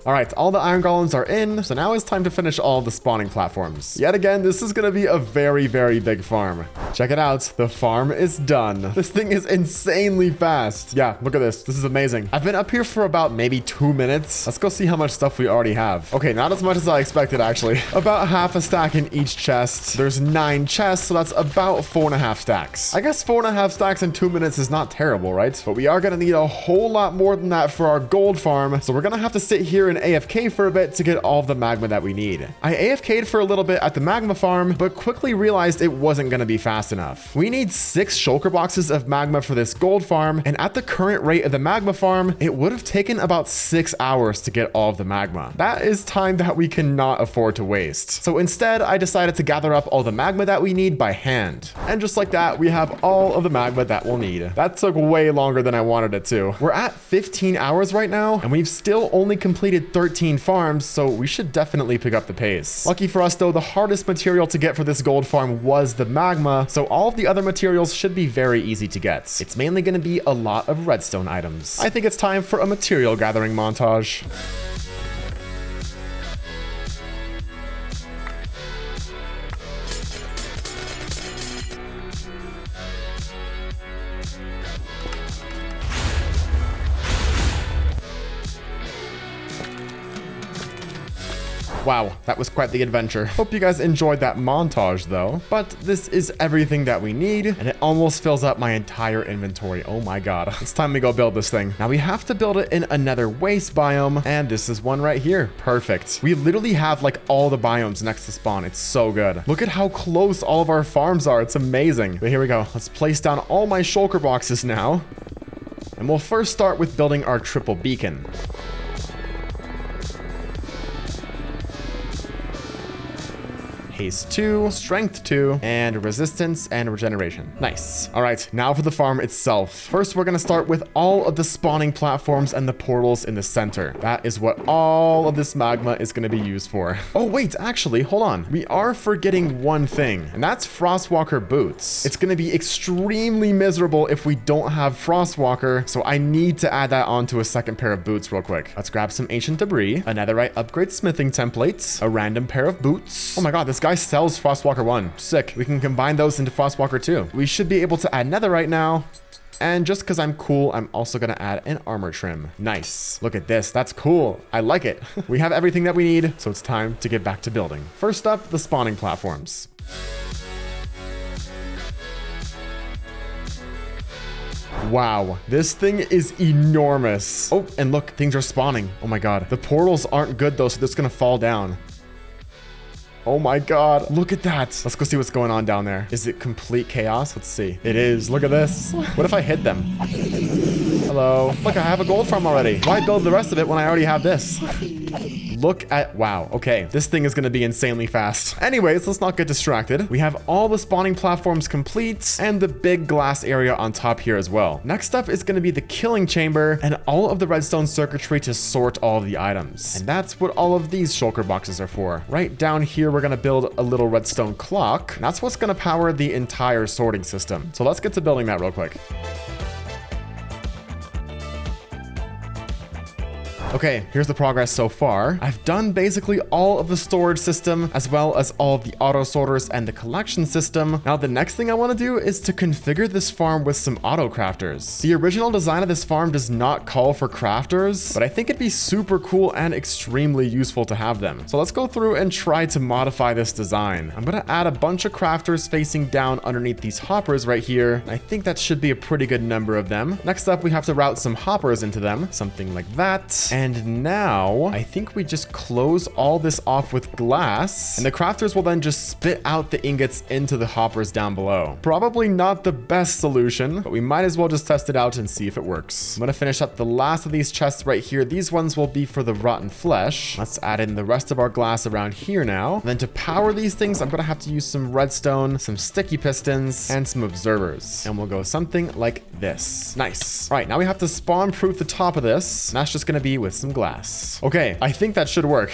All right, all the iron golems are in, so now it's time to finish all the spawning platforms. Yet again, this is gonna be a very, very big farm. Check it out, the farm is done. This thing is insanely fast. Yeah, look at this, this is amazing. I've been up here for about maybe 2 minutes. Let's go see how much stuff we already have. Okay, not as much as I expected actually. About half a stack in each chest. There's 9 chests, so that's about 4.5 stacks. I guess 4.5 stacks in 2 minutes is not terrible, right? But we are gonna need a whole lot more than that for our gold farm, so we're gonna have to sit here and AFK for a bit to get all of the magma that we need. I AFK'd for a little bit at the magma farm, but quickly realized it wasn't going to be fast enough. We need 6 shulker boxes of magma for this gold farm, and at the current rate of the magma farm, it would have taken about 6 hours to get all of the magma. That is time that we cannot afford to waste. So instead, I decided to gather up all the magma that we need by hand. And just like that, we have all of the magma that we'll need. That took way longer than I wanted it to. We're at 15 hours right now, and we've still only completed 13 farms, so we should definitely pick up the pace. Lucky for us though, the hardest material to get for this gold farm was the magma, so all of the other materials should be very easy to get. It's mainly going to be a lot of redstone items. I think it's time for a material gathering montage. Wow, that was quite the adventure. Hope you guys enjoyed that montage though. But this is everything that we need, and it almost fills up my entire inventory. Oh my god. It's time to go build this thing. Now we have to build it in another waste biome, and this is one right here. Perfect. We literally have like all the biomes next to spawn. It's so good. Look at how close all of our farms are. It's amazing. But here we go. Let's place down all my shulker boxes now. And we'll first start with building our triple beacon. Haste 2, Strength 2, and Resistance and Regeneration. Nice. All right, now for the farm itself. First, we're going to start with all of the spawning platforms and the portals in the center. That is what all of this magma is going to be used for. Oh, wait, actually, hold on. We are forgetting one thing, and that's Frostwalker boots. It's going to be extremely miserable if we don't have Frostwalker, so I need to add that onto a second pair of boots real quick. Let's grab some ancient debris, a netherite upgrade smithing template, a random pair of boots. Oh my god, this guy sells Frostwalker 1. Sick. We can combine those into Frostwalker 2. We should be able to add netherite now. And just because I'm cool, I'm also going to add an armor trim. Nice. Look at this. That's cool. I like it. We have everything that we need, so it's time to get back to building. First up, the spawning platforms. Wow, this thing is enormous. Oh, and look, things are spawning. Oh my god. The portals aren't good though, so this is going to fall down. Oh my god. Look at that. Let's go see what's going on down there. Is it complete chaos? Let's see. It is. Look at this. What if I hit them? Hello. Look, I have a gold farm already. Why build the rest of it when I already have this? Look at, wow, okay. This thing is gonna be insanely fast. Anyways, let's not get distracted. We have all the spawning platforms complete and the big glass area on top here as well. Next up is gonna be the killing chamber and all of the redstone circuitry to sort all of the items. And that's what all of these shulker boxes are for. Right down here, we're gonna build a little redstone clock. And that's what's gonna power the entire sorting system. So let's get to building that real quick. Okay, here's the progress so far. I've done basically all of the storage system, as well as all of the auto sorters and the collection system. Now, the next thing I want to do is to configure this farm with some auto crafters. The original design of this farm does not call for crafters, but I think it'd be super cool and extremely useful to have them. So let's go through and try to modify this design. I'm going to add a bunch of crafters facing down underneath these hoppers right here. I think that should be a pretty good number of them. Next up, we have to route some hoppers into them, something like that. And now I think we just close all this off with glass, and the crafters will then just spit out the ingots into the hoppers down below. Probably not the best solution, but we might as well just test it out and see if it works. I'm gonna finish up the last of these chests right here. These ones will be for the rotten flesh. Let's add in the rest of our glass around here now. And then to power these things, I'm gonna have to use some redstone, some sticky pistons, and some observers. And we'll go something like this. Nice. All right, now we have to spawn proof the top of this, and that's just gonna be with some glass. Okay, I think that should work.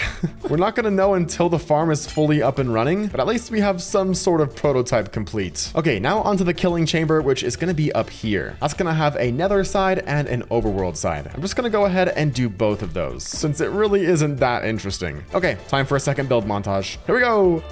We're not gonna know until the farm is fully up and running, but at least we have some sort of prototype complete. Okay, now onto the killing chamber, which is gonna be up here. That's gonna have a nether side and an overworld side. I'm just gonna go ahead and do both of those, since it really isn't that interesting. Okay, time for a second build montage. Here we go!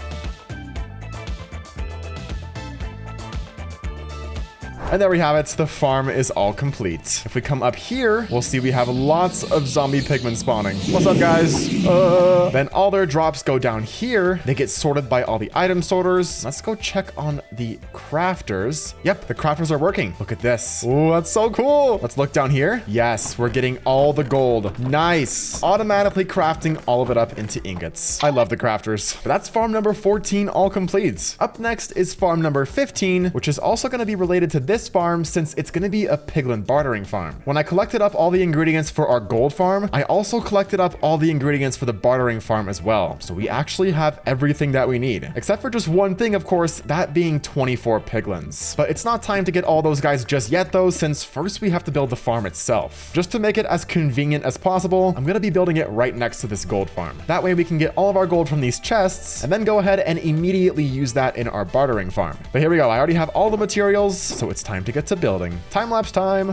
And there we have it. The farm is all complete. If we come up here, we'll see we have lots of zombie pigmen spawning. What's up, guys? Then all their drops go down here. They get sorted by all the item sorters. Let's go check on the crafters. Yep, the crafters are working. Look at this. Oh, that's so cool. Let's look down here. Yes, we're getting all the gold. Nice. Automatically crafting all of it up into ingots. I love the crafters. But that's farm number 14 all complete. Up next is farm number 15, which is also going to be related to this farm since it's going to be a piglin bartering farm. When I collected up all the ingredients for our gold farm, I also collected up all the ingredients for the bartering farm as well. So we actually have everything that we need, except for just one thing, of course, that being 24 piglins. But it's not time to get all those guys just yet though, since first we have to build the farm itself. Just to make it as convenient as possible, I'm going to be building it right next to this gold farm. That way we can get all of our gold from these chests and then go ahead and immediately use that in our bartering farm. But here we go. I already have all the materials, so it's time to get to building. Time-lapse time.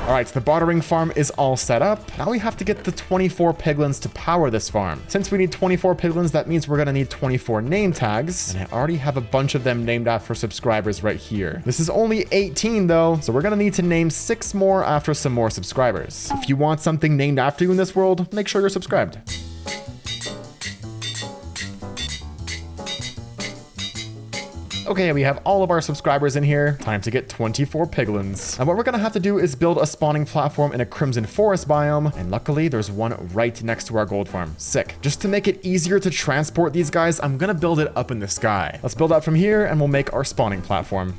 All right, so the bartering farm is all set up. Now we have to get the 24 piglins to power this farm. Since we need 24 piglins, that means we're gonna need 24 name tags. And I already have a bunch of them named after subscribers right here. This is only 18 though, so we're gonna need to name 6 more after some more subscribers. If you want something named after you in this world, make sure you're subscribed. Okay, we have all of our subscribers in here. Time to get 24 piglins. And what we're gonna have to do is build a spawning platform in a crimson forest biome. And luckily, there's one right next to our gold farm. Sick. Just to make it easier to transport these guys, I'm gonna build it up in the sky. Let's build out from here and we'll make our spawning platform.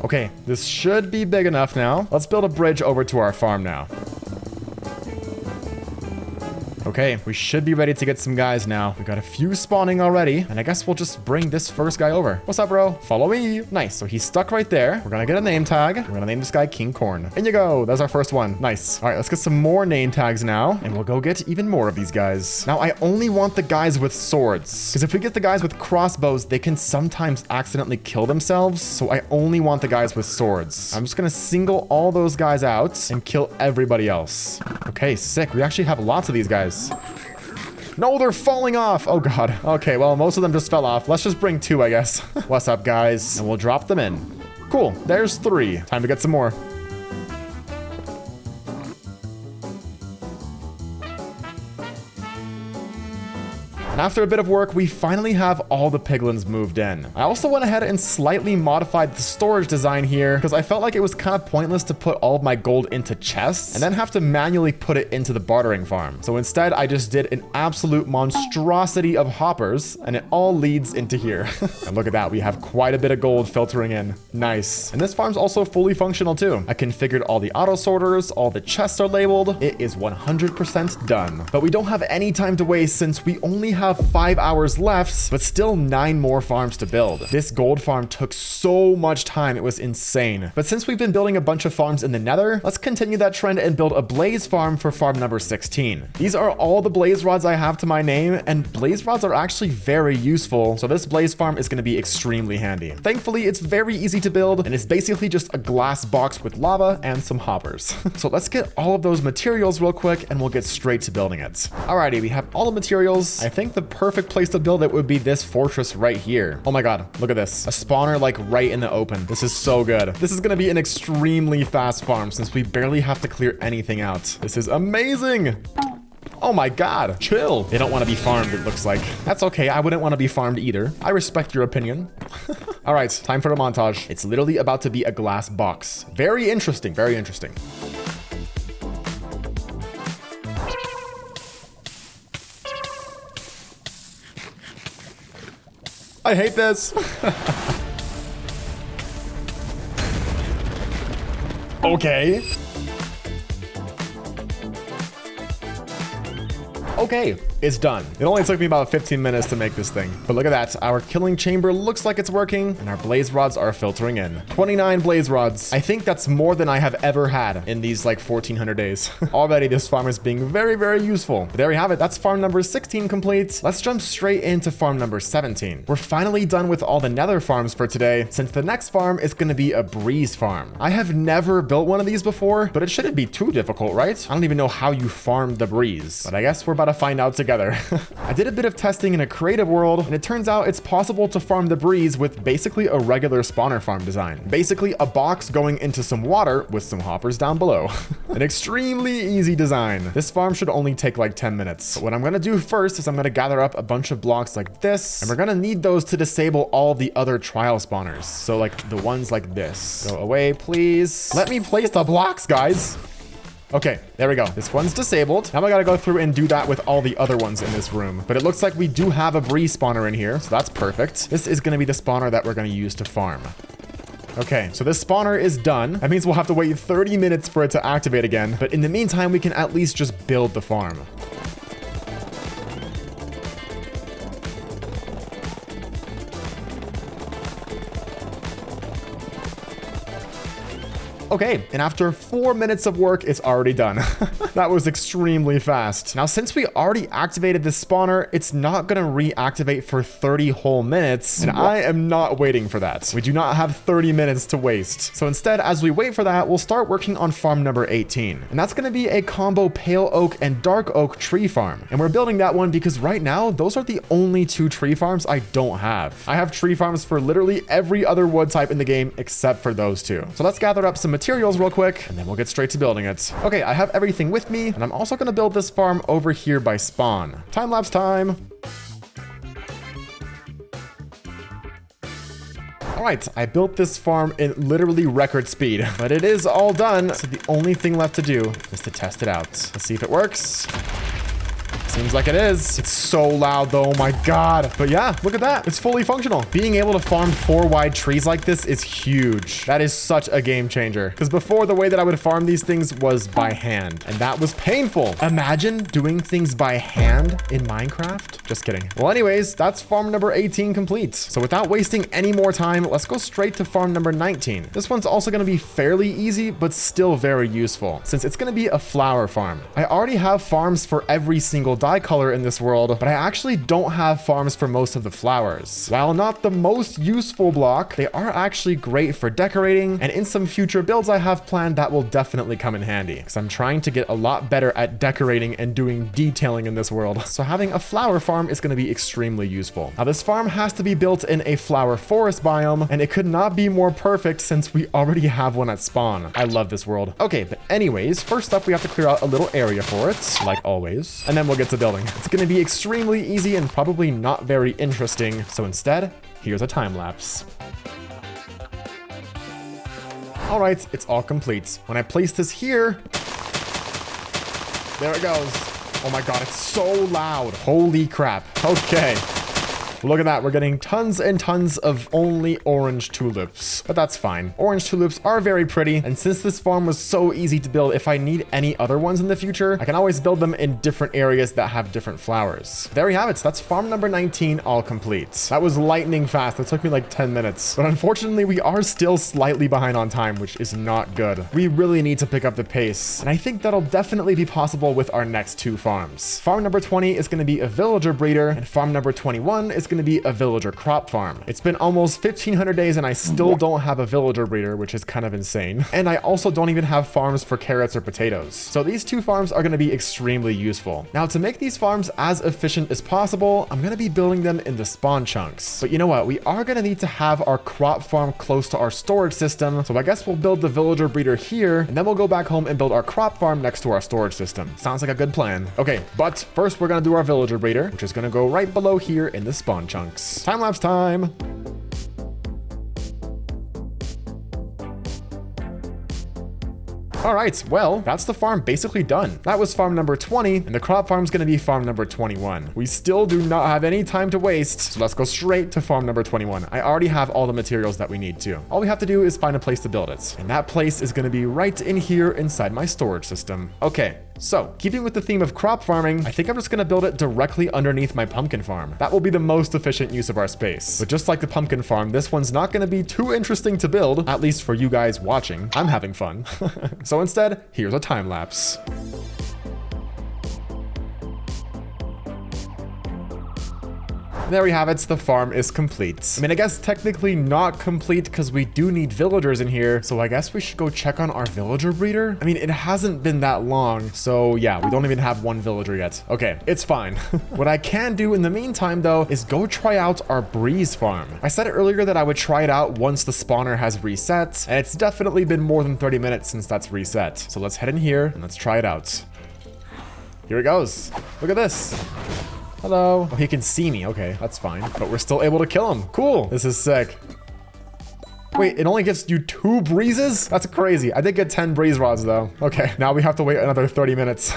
Okay, this should be big enough now. Let's build a bridge over to our farm now. Okay, we should be ready to get some guys now. We got a few spawning already, and I guess we'll just bring this first guy over. What's up, bro? Follow me. Nice, so he's stuck right there. We're gonna get a name tag. We're gonna name this guy King Corn. In you go. That's our first one. Nice. All right, let's get some more name tags now, and we'll go get even more of these guys. Now, I only want the guys with swords, because if we get the guys with crossbows, they can sometimes accidentally kill themselves, so I only want the guys with swords. I'm just gonna single all those guys out and kill everybody else. Okay, sick. We actually have lots of these guys. No, they're falling off. Oh god. Okay, well, most of them just fell off. Let's just bring 2, I guess. What's up, guys? And we'll drop them in. Cool. There's 3. Time to get some more. after a bit of work, we finally have all the piglins moved in. I also went ahead and slightly modified the storage design here because I felt like it was kind of pointless to put all of my gold into chests and then have to manually put it into the bartering farm. So instead, I just did an absolute monstrosity of hoppers, and it all leads into here. And look at that, we have quite a bit of gold filtering in. Nice. And this farm's also fully functional too. I configured all the auto sorters, all the chests are labeled. It is 100% done. But we don't have any time to waste since we only have 5 hours left, but still 9 more farms to build. This gold farm took so much time, it was insane. But since we've been building a bunch of farms in the nether, let's continue that trend and build a blaze farm for farm number 16. These are all the blaze rods I have to my name, and blaze rods are actually very useful, so this blaze farm is going to be extremely handy. Thankfully, it's very easy to build, and it's basically just a glass box with lava and some hoppers. So let's get all of those materials real quick, and we'll get straight to building it. Alrighty, we have all the materials. I think the perfect place to build it would be this fortress right here. Oh my god, look at this. A spawner like right in the open. This is so good. This is going to be an extremely fast farm since we barely have to clear anything out. This is amazing. Oh my god, chill. They don't want to be farmed, it looks like. That's okay, I wouldn't want to be farmed either. I respect your opinion. All right, time for the montage. It's literally about to be a glass box. Very interesting, very interesting. I hate this. Okay. Okay, it's done. It only took me about 15 minutes to make this thing. But look at that. Our killing chamber looks like it's working, and our blaze rods are filtering in. 29 blaze rods. I think that's more than I have ever had in these like 1400 days. Already, this farm is being very, very useful. But there we have it. That's farm number 16 complete. Let's jump straight into farm number 17. We're finally done with all the nether farms for today, since the next farm is going to be a breeze farm. I have never built one of these before, but it shouldn't be too difficult, right? I don't even know how you farm the breeze, but I guess we're about to find out together. I did a bit of testing in a creative world, and it turns out it's possible to farm the breeze with basically a regular spawner farm design. Basically a box going into some water with some hoppers down below. An extremely easy design. This farm should only take like 10 minutes. But what I'm going to do first is I'm going to gather up a bunch of blocks like this, and we're going to need those to disable all the other trial spawners. So like the ones like this. Go away, please. Let me place the blocks, guys. Okay, there we go. This one's disabled. Now I gotta go through and do that with all the other ones in this room. But it looks like we do have a breeze spawner in here, so that's perfect. This is gonna be the spawner that we're gonna use to farm. Okay, so this spawner is done. That means we'll have to wait 30 minutes for it to activate again. But in the meantime, we can at least just build the farm. Okay, and after 4 minutes of work, it's already done. That was extremely fast. Now, since we already activated this spawner, it's not gonna reactivate for 30 whole minutes, and I am not waiting for that. We do not have 30 minutes to waste. So instead, as we wait for that, we'll start working on farm number 18. And that's gonna be a combo pale oak and dark oak tree farm. And we're building that one because right now, those are the only 2 tree farms I don't have. I have tree farms for literally every other wood type in the game except for those 2. So let's gather up some materials real quick, and then we'll get straight to building it. Okay, I have everything with me, and I'm also gonna build this farm over here by spawn. Time-lapse time. All right, I built this farm in literally record speed, but it is all done. So the only thing left to do is to test it out. Let's see if it works. Seems like it is. It's so loud though, oh my god. But yeah, look at that. It's fully functional. Being able to farm 4 wide trees like this is huge. That is such a game changer. Because before, the way that I would farm these things was by hand, and that was painful. Imagine doing things by hand in Minecraft. Just kidding. Well, anyways, that's farm number 18 complete. So without wasting any more time, let's go straight to farm number 19. This one's also going to be fairly easy, but still very useful, since it's going to be a flower farm. I already have farms for every single dye color in this world, but I actually don't have farms for most of the flowers. While not the most useful block, they are actually great for decorating, and in some future builds I have planned that will definitely come in handy, because I'm trying to get a lot better at decorating and doing detailing in this world. So having a flower farm is going to be extremely useful. Now this farm has to be built in a flower forest biome, and it could not be more perfect since we already have one at spawn. I love this world. Okay, but anyways, first up we have to clear out a little area for it, like always, and then we'll get to building. It's going to be extremely easy and probably not very interesting. So instead, here's a time lapse. All right, it's all complete. When I place this here, there it goes. Oh my God, it's so loud. Holy crap. Okay. Look at that. We're getting tons and tons of only orange tulips, but that's fine. Orange tulips are very pretty. And since this farm was so easy to build, if I need any other ones in the future, I can always build them in different areas that have different flowers. There we have it. So that's farm number 19 all complete. That was lightning fast. That took me like 10 minutes. But unfortunately, we are still slightly behind on time, which is not good. We really need to pick up the pace. And I think that'll definitely be possible with our next two farms. Farm number 20 is going to be a villager breeder, and farm number 21 is going to be a villager crop farm. It's been almost 1500 days and I still don't have a villager breeder, which is kind of insane. And I also don't even have farms for carrots or potatoes. So these two farms are going to be extremely useful. Now, to make these farms as efficient as possible, I'm going to be building them in the spawn chunks. But you know what? We are going to need to have our crop farm close to our storage system. So I guess we'll build the villager breeder here, and then we'll go back home and build our crop farm next to our storage system. Sounds like a good plan. Okay, but first we're going to do our villager breeder, which is going to go right below here in the spawn chunks. Time lapse time. All right, well, that's the farm basically done. That was farm number 20, and the crop farm is going to be farm number 21. We still do not have any time to waste, so let's go straight to farm number 21. I already have all the materials that we need to. All we have to do is find a place to build it, and that place is going to be right in here inside my storage system. Okay. So, keeping with the theme of crop farming, I think I'm just going to build it directly underneath my pumpkin farm. That will be the most efficient use of our space. But just like the pumpkin farm, this one's not going to be too interesting to build, at least for you guys watching. I'm having fun. So instead, here's a time lapse. There we have it. The farm is complete. I mean, I guess technically not complete because we do need villagers in here. So I guess we should go check on our villager breeder. I mean, it hasn't been that long. So yeah, we don't even have one villager yet. Okay, it's fine. What I can do in the meantime, though, is go try out our breeze farm. I said earlier that I would try it out once the spawner has reset. And it's definitely been more than 30 minutes since that's reset. So let's head in here and let's try it out. Here it goes. Look at this. Hello. Oh, he can see me. Okay, that's fine. But we're still able to kill him. Cool. This is sick. Wait, it only gives you 2 breezes? That's crazy. I did get 10 breeze rods though. Okay, now we have to wait another 30 minutes.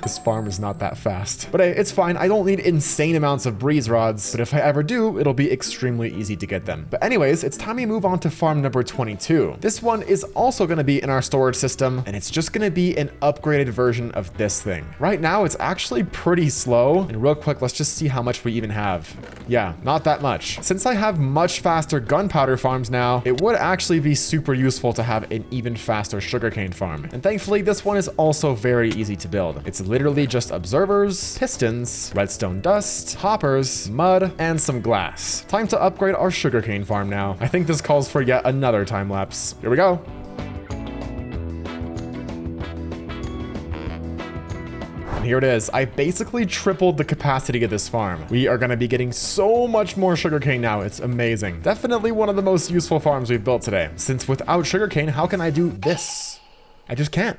This farm is not that fast. But hey, it's fine. I don't need insane amounts of breeze rods, but if I ever do, it'll be extremely easy to get them. But anyways, it's time we move on to farm number 22. This one is also going to be in our storage system, and it's just going to be an upgraded version of this thing. Right now, it's actually pretty slow. And real quick, let's just see how much we even have. Yeah, not that much. Since I have much faster gunpowder farms now, it would actually be super useful to have an even faster sugarcane farm. And thankfully, this one is also very easy to build. It's literally just observers, pistons, redstone dust, hoppers, mud, and some glass. Time to upgrade our sugarcane farm now. I think this calls for yet another time lapse. Here we go. Here it is. I basically tripled the capacity of this farm. We are going to be getting so much more sugarcane now. It's amazing. Definitely one of the most useful farms we've built today. Since without sugarcane, how can I do this? I just can't.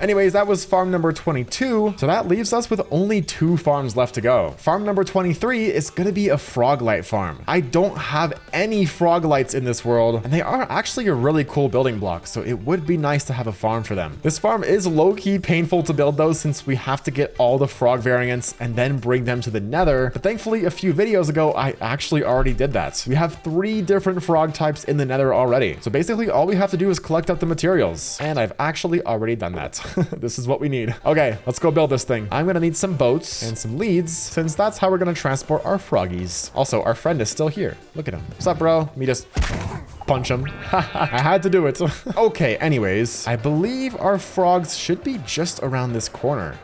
Anyways, that was farm number 22. So that leaves us with only 2 farms left to go. Farm number 23 is going to be a frog light farm. I don't have any frog lights in this world, and they are actually a really cool building block. So it would be nice to have a farm for them. This farm is low-key painful to build though, since we have to get all the frog variants and then bring them to the nether. But thankfully, a few videos ago, I actually already did that. We have 3 different frog types in the nether already. So basically all we have to do is collect up the materials. And I've actually already done that. This is what we need. Okay, let's go build this thing. I'm gonna need some boats and some leads, since that's how we're gonna transport our froggies. Also, our friend is still here. Look at him. What's up, bro? Let me just punch him. I had to do it. Okay, anyways, I believe our frogs should be just around this corner.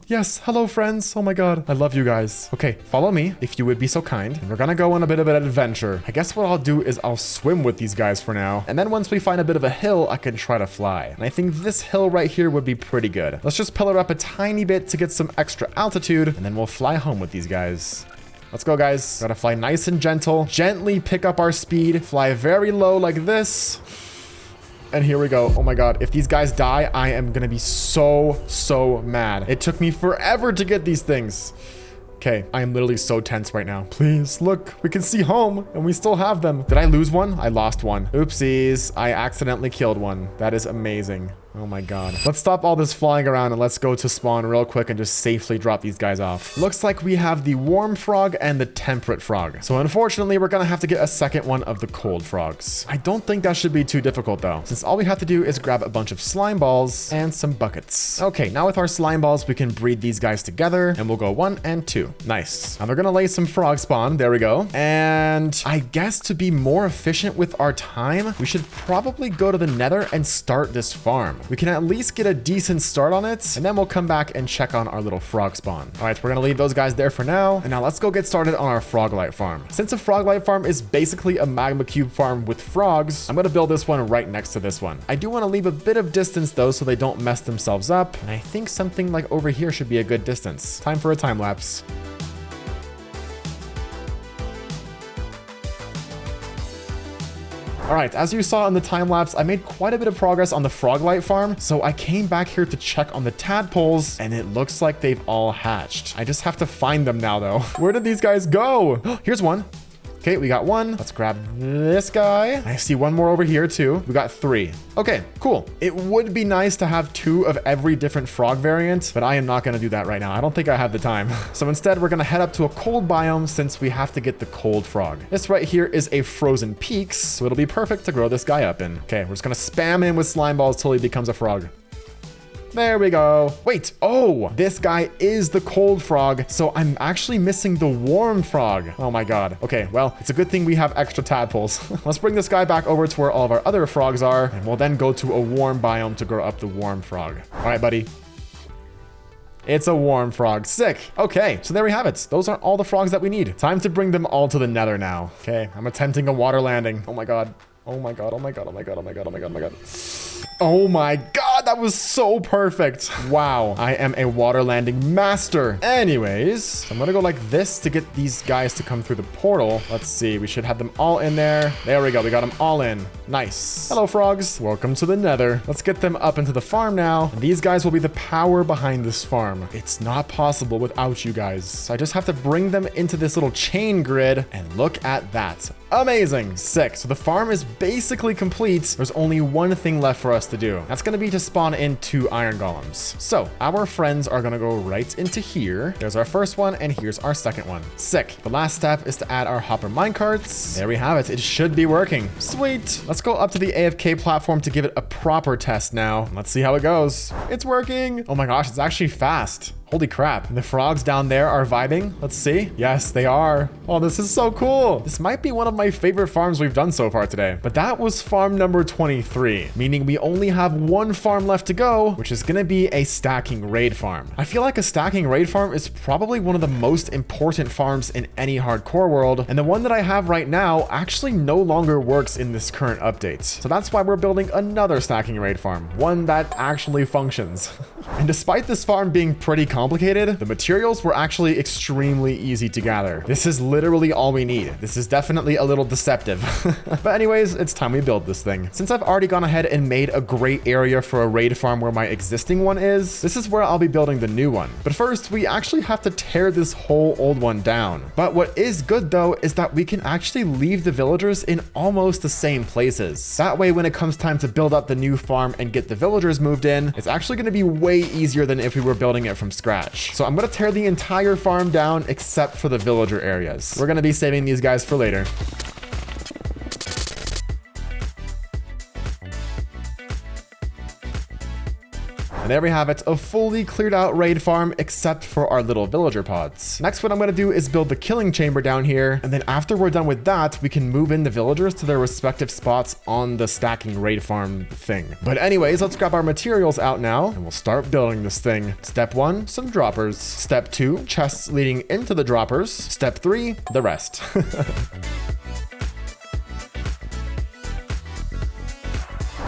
Yes, hello friends. Oh my god, I love you guys. Okay, follow me if you would be so kind. And we're gonna go on a bit of an adventure. I guess what I'll do is I'll swim with these guys for now. And then once we find a bit of a hill, I can try to fly. And I think this hill right here would be pretty good. Let's just pillar up a tiny bit to get some extra altitude, and then we'll fly home with these guys. Let's go, guys. Gotta fly nice and gentle. Gently pick up our speed. Fly very low like this. And here we go. Oh my God. If these guys die, I am going to be so mad. It took me forever to get these things. Okay, I am literally so tense right now. Please, look, we can see home and we still have them. Did I lose one? I lost one. Oopsies, I accidentally killed one. That is amazing. Oh my God. Let's stop all this flying around and let's go to spawn real quick and just safely drop these guys off. Looks like we have the warm frog and the temperate frog. So unfortunately, we're gonna have to get a second one of the cold frogs. I don't think that should be too difficult though, since all we have to do is grab a bunch of slime balls and some buckets. Okay, now with our slime balls, we can breed these guys together and we'll go 1 and 2. Nice. Now they're gonna lay some frog spawn. There we go. And I guess to be more efficient with our time, we should probably go to the nether and start this farm. We can at least get a decent start on it, and then we'll come back and check on our little frog spawn. All right, we're gonna leave those guys there for now. And now let's go get started on our froglight farm. Since a froglight farm is basically a magma cube farm with frogs, I'm gonna build this one right next to this one. I do wanna leave a bit of distance though, so they don't mess themselves up. And I think something like over here should be a good distance. Time for a time lapse. All right, as you saw in the time lapse, I made quite a bit of progress on the froglight farm. So I came back here to check on the tadpoles and it looks like they've all hatched. I just have to find them now though. Where did these guys go? Here's one. Okay, we got one. Let's grab this guy. I see one more over here too. We got 3. Okay, cool. It would be nice to have 2 of every different frog variant, but I am not gonna do that right now. I don't think I have the time. So instead, we're gonna head up to a cold biome since we have to get the cold frog. This right here is a frozen peaks, so it'll be perfect to grow this guy up in. Okay, we're just gonna spam him with slime balls till he becomes a frog. There we go. Wait, oh, this guy is the cold frog, so I'm actually missing the warm frog. Oh my God. Okay, well, it's a good thing we have extra tadpoles. Let's bring this guy back over to where all of our other frogs are, and we'll then go to a warm biome to grow up the warm frog. All right, buddy. It's a warm frog. Sick. Okay, so there we have it. Those are all the frogs that we need. Time to bring them all to the nether now. Okay, I'm attempting a water landing. Oh my God. Oh my God, oh my God, oh my God, oh my God, oh my God, oh my God. Oh my God, that was so perfect. Wow, I am a water landing master. Anyways, I'm gonna go like this to get these guys to come through the portal. Let's see, we should have them all in there. There we go, we got them all in. Nice. Hello, frogs. Welcome to the nether. Let's get them up into the farm now. And these guys will be the power behind this farm. It's not possible without you guys. So I just have to bring them into this little chain grid and look at that. Amazing. Sick. So the farm is basically complete. There's only one thing left for us to do. That's going to be to spawn in 2 iron golems. So our friends are going to go right into here. There's our first one and here's our second one. Sick. The last step is to add our hopper minecarts. There we have it. It should be working. Sweet. Let's go up to the AFK platform to give it a proper test now. Let's see how it goes. It's working. Oh my gosh, it's actually fast. Holy crap. The frogs down there are vibing. Let's see. Yes, they are. Oh, this is so cool. This might be one of my favorite farms we've done so far today. But that was farm number 23, meaning we only have 1 farm left to go, which is going to be a stacking raid farm. I feel like a stacking raid farm is probably one of the most important farms in any hardcore world. And the one that I have right now actually no longer works in this current update. So that's why we're building another stacking raid farm, one that actually functions. And despite this farm being pretty complicated, the materials were actually extremely easy to gather. This is literally all we need. This is definitely a little deceptive. But anyways, it's time we build this thing. Since I've already gone ahead and made a great area for a raid farm where my existing one is, this is where I'll be building the new one. But first, we actually have to tear this whole old one down. But what is good though is that we can actually leave the villagers in almost the same places. That way, when it comes time to build up the new farm and get the villagers moved in, it's actually going to be way easier than if we were building it from scratch. So I'm going to tear the entire farm down except for the villager areas. We're going to be saving these guys for later. And there we have it, a fully cleared out raid farm except for our little villager pods. Next, what I'm going to do is build the killing chamber down here. And then after we're done with that, we can move in the villagers to their respective spots on the stacking raid farm thing. But anyways, let's grab our materials out now and we'll start building this thing. Step 1, some droppers. Step 2, chests leading into the droppers. Step 3, the rest.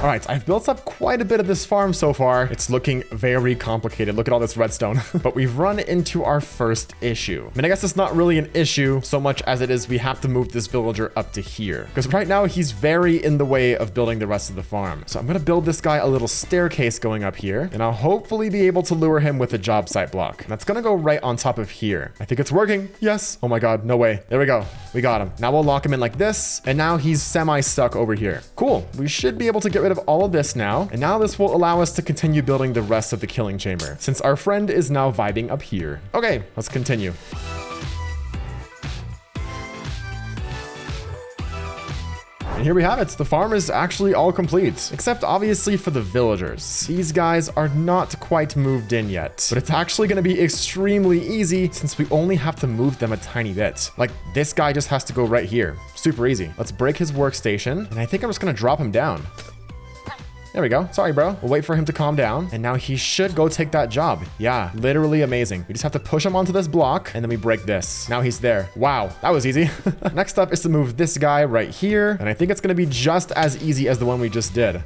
All right, I've built up quite a bit of this farm so far. It's looking very complicated. Look at all this redstone. But we've run into our first issue. I mean, I guess it's not really an issue so much as it is we have to move this villager up to here. Because right now he's very in the way of building the rest of the farm. So I'm going to build this guy a little staircase going up here. And I'll hopefully be able to lure him with a job site block. And that's going to go right on top of here. I think it's working. Yes. Oh my God. No way. There we go. We got him. Now we'll lock him in like this. And now he's semi-stuck over here. Cool. We should be able to get rid of all of this now. And now this will allow us to continue building the rest of the killing chamber, since our friend is now vibing up here. Okay, let's continue. And here we have it. The farm is actually all complete, except obviously for the villagers. These guys are not quite moved in yet, but it's actually going to be extremely easy since we only have to move them a tiny bit. Like this guy just has to go right here. Super easy. Let's break his workstation. And I think I'm just going to drop him down. There we go. Sorry, bro. We'll wait for him to calm down. And now he should go take that job. Yeah, literally amazing. We just have to push him onto this block and then we break this. Now he's there. Wow, that was easy. Next up is to move this guy right here. And I think it's going to be just as easy as the one we just did.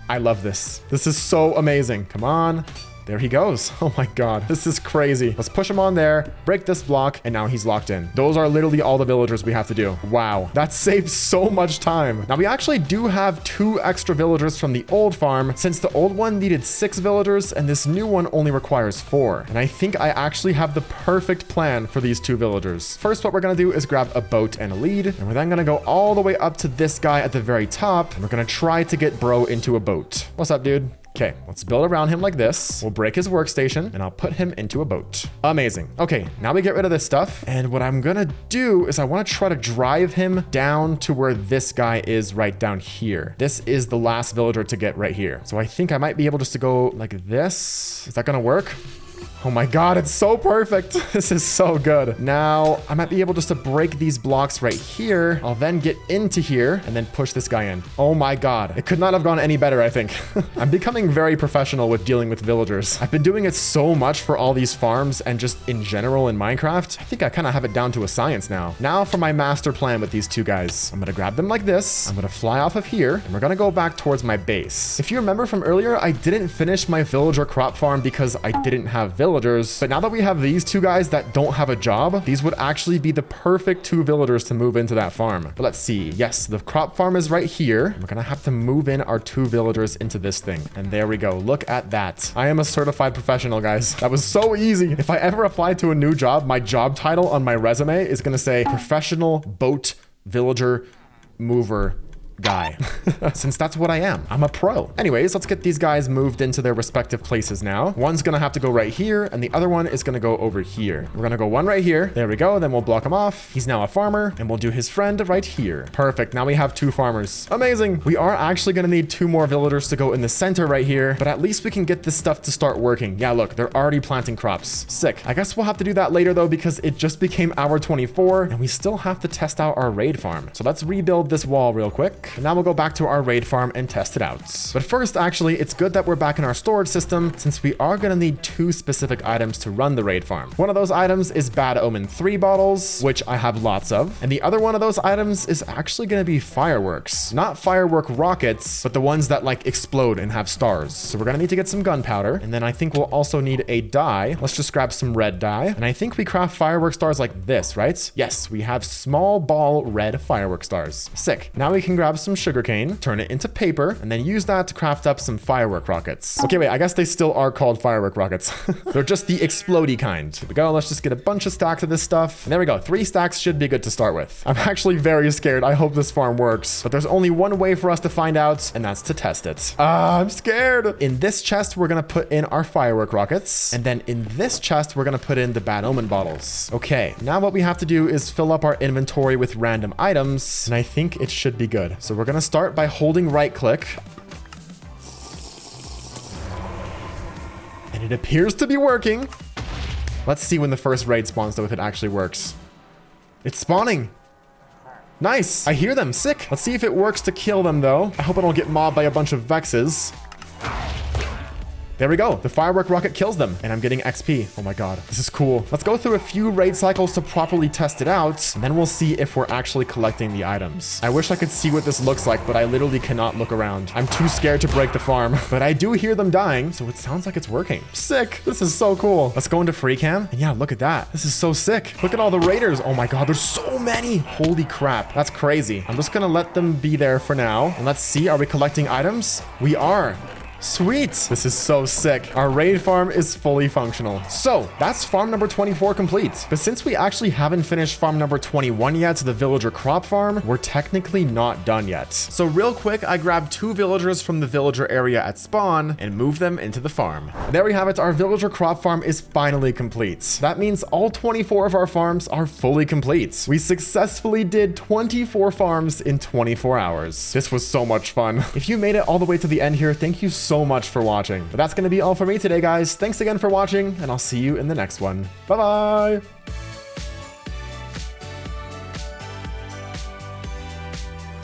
I love this. This is so amazing. Come on. There he goes. Oh my God, this is crazy. Let's push him on there, break this block, and now he's locked in. Those are literally all the villagers we have to do. Wow, that saves so much time. Now we actually do have 2 extra villagers from the old farm, since the old one needed 6 villagers and this new one only requires 4. And I think I actually have the perfect plan for these 2 villagers. First, what we're gonna do is grab a boat and a lead, and we're then gonna go all the way up to this guy at the very top, and we're gonna try to get bro into a boat. What's up, dude? Okay, let's build around him like this. We'll break his workstation and I'll put him into a boat. Amazing. Okay, now we get rid of this stuff. And what I'm gonna do is I wanna try to drive him down to where this guy is right down here. This is the last villager to get right here. So I think I might be able just to go like this. Is that gonna work? Oh my God, it's so perfect. This is so good. Now, I might be able just to break these blocks right here. I'll then get into here and then push this guy in. Oh my God. It could not have gone any better, I think. I'm becoming very professional with dealing with villagers. I've been doing it so much for all these farms and just in general in Minecraft. I think I kind of have it down to a science now. Now for my master plan with these 2 guys. I'm going to grab them like this. I'm going to fly off of here and we're going to go back towards my base. If you remember from earlier, I didn't finish my villager crop farm because I didn't have villagers. But now that we have these 2 guys that don't have a job, these would actually be the perfect 2 villagers to move into that farm. But let's see. Yes, the crop farm is right here. We're gonna have to move in our 2 villagers into this thing. And there we go. Look at that. I am a certified professional, guys. That was so easy. If I ever apply to a new job, my job title on my resume is gonna say professional boat villager mover guy. Since that's what I am. I'm a pro. Anyways, let's get these guys moved into their respective places now. One's gonna have to go right here and the other one is gonna go over here. We're gonna go one right here. There we go. Then we'll block him off. He's now a farmer and we'll do his friend right here. Perfect. Now we have 2 farmers. Amazing. We are actually gonna need 2 more villagers to go in the center right here, but at least we can get this stuff to start working. Yeah, look, they're already planting crops. Sick. I guess we'll have to do that later though, because it just became hour 24 and we still have to test out our raid farm. So let's rebuild this wall real quick. And now we'll go back to our raid farm and test it out. But first, actually, it's good that we're back in our storage system since we are going to need 2 specific items to run the raid farm. One of those items is Bad Omen 3 bottles, which I have lots of. And the other one of those items is actually going to be fireworks. Not firework rockets, but the ones that like explode and have stars. So we're going to need to get some gunpowder. And then I think we'll also need a dye. Let's just grab some red dye. And I think we craft firework stars like this, right? Yes, we have small ball red firework stars. Sick. Now we can grab some sugarcane, turn it into paper, and then use that to craft up some firework rockets. Okay, wait, I guess they still are called firework rockets. They're just the explodey kind. Here we go. Let's just get a bunch of stacks of this stuff. And there we go. 3 stacks should be good to start with. I'm actually very scared. I hope this farm works, but there's only one way for us to find out, and that's to test it. I'm scared. In this chest, we're gonna put in our firework rockets, and then in this chest, we're gonna put in the Bad Omen bottles. Okay, now what we have to do is fill up our inventory with random items, and I think it should be good. So we're gonna start by holding right click. And it appears to be working. Let's see when the first raid spawns though if it actually works. It's spawning. Nice. I hear them. Sick. Let's see if it works to kill them though. I hope I don't get mobbed by a bunch of Vexes. There we go. The firework rocket kills them, and I'm getting XP. Oh my god, this is cool. Let's go through a few raid cycles to properly test it out, and then we'll see if we're actually collecting the items. I wish I could see what this looks like, but I literally cannot look around. I'm too scared to break the farm, but I do hear them dying, so it sounds like it's working. Sick. This is so cool. Let's go into free cam, and yeah, look at that. This is so sick. Look at all the raiders. Oh my god, there's so many. Holy crap. That's crazy. I'm just gonna let them be there for now, and let's see, are we collecting items? We are. Sweet. This is so sick. Our raid farm is fully functional. So that's farm number 24 complete. But since we actually haven't finished farm number 21 yet, the villager crop farm, we're technically not done yet. So real quick, I grabbed 2 villagers from the villager area at spawn and moved them into the farm. There we have it. Our villager crop farm is finally complete. That means all 24 of our farms are fully complete. We successfully did 24 farms in 24 hours. This was so much fun. If you made it all the way to the end here, thank you so much for watching. But that's going to be all for me today, guys. Thanks again for watching, and I'll see you in the next one. Bye-bye.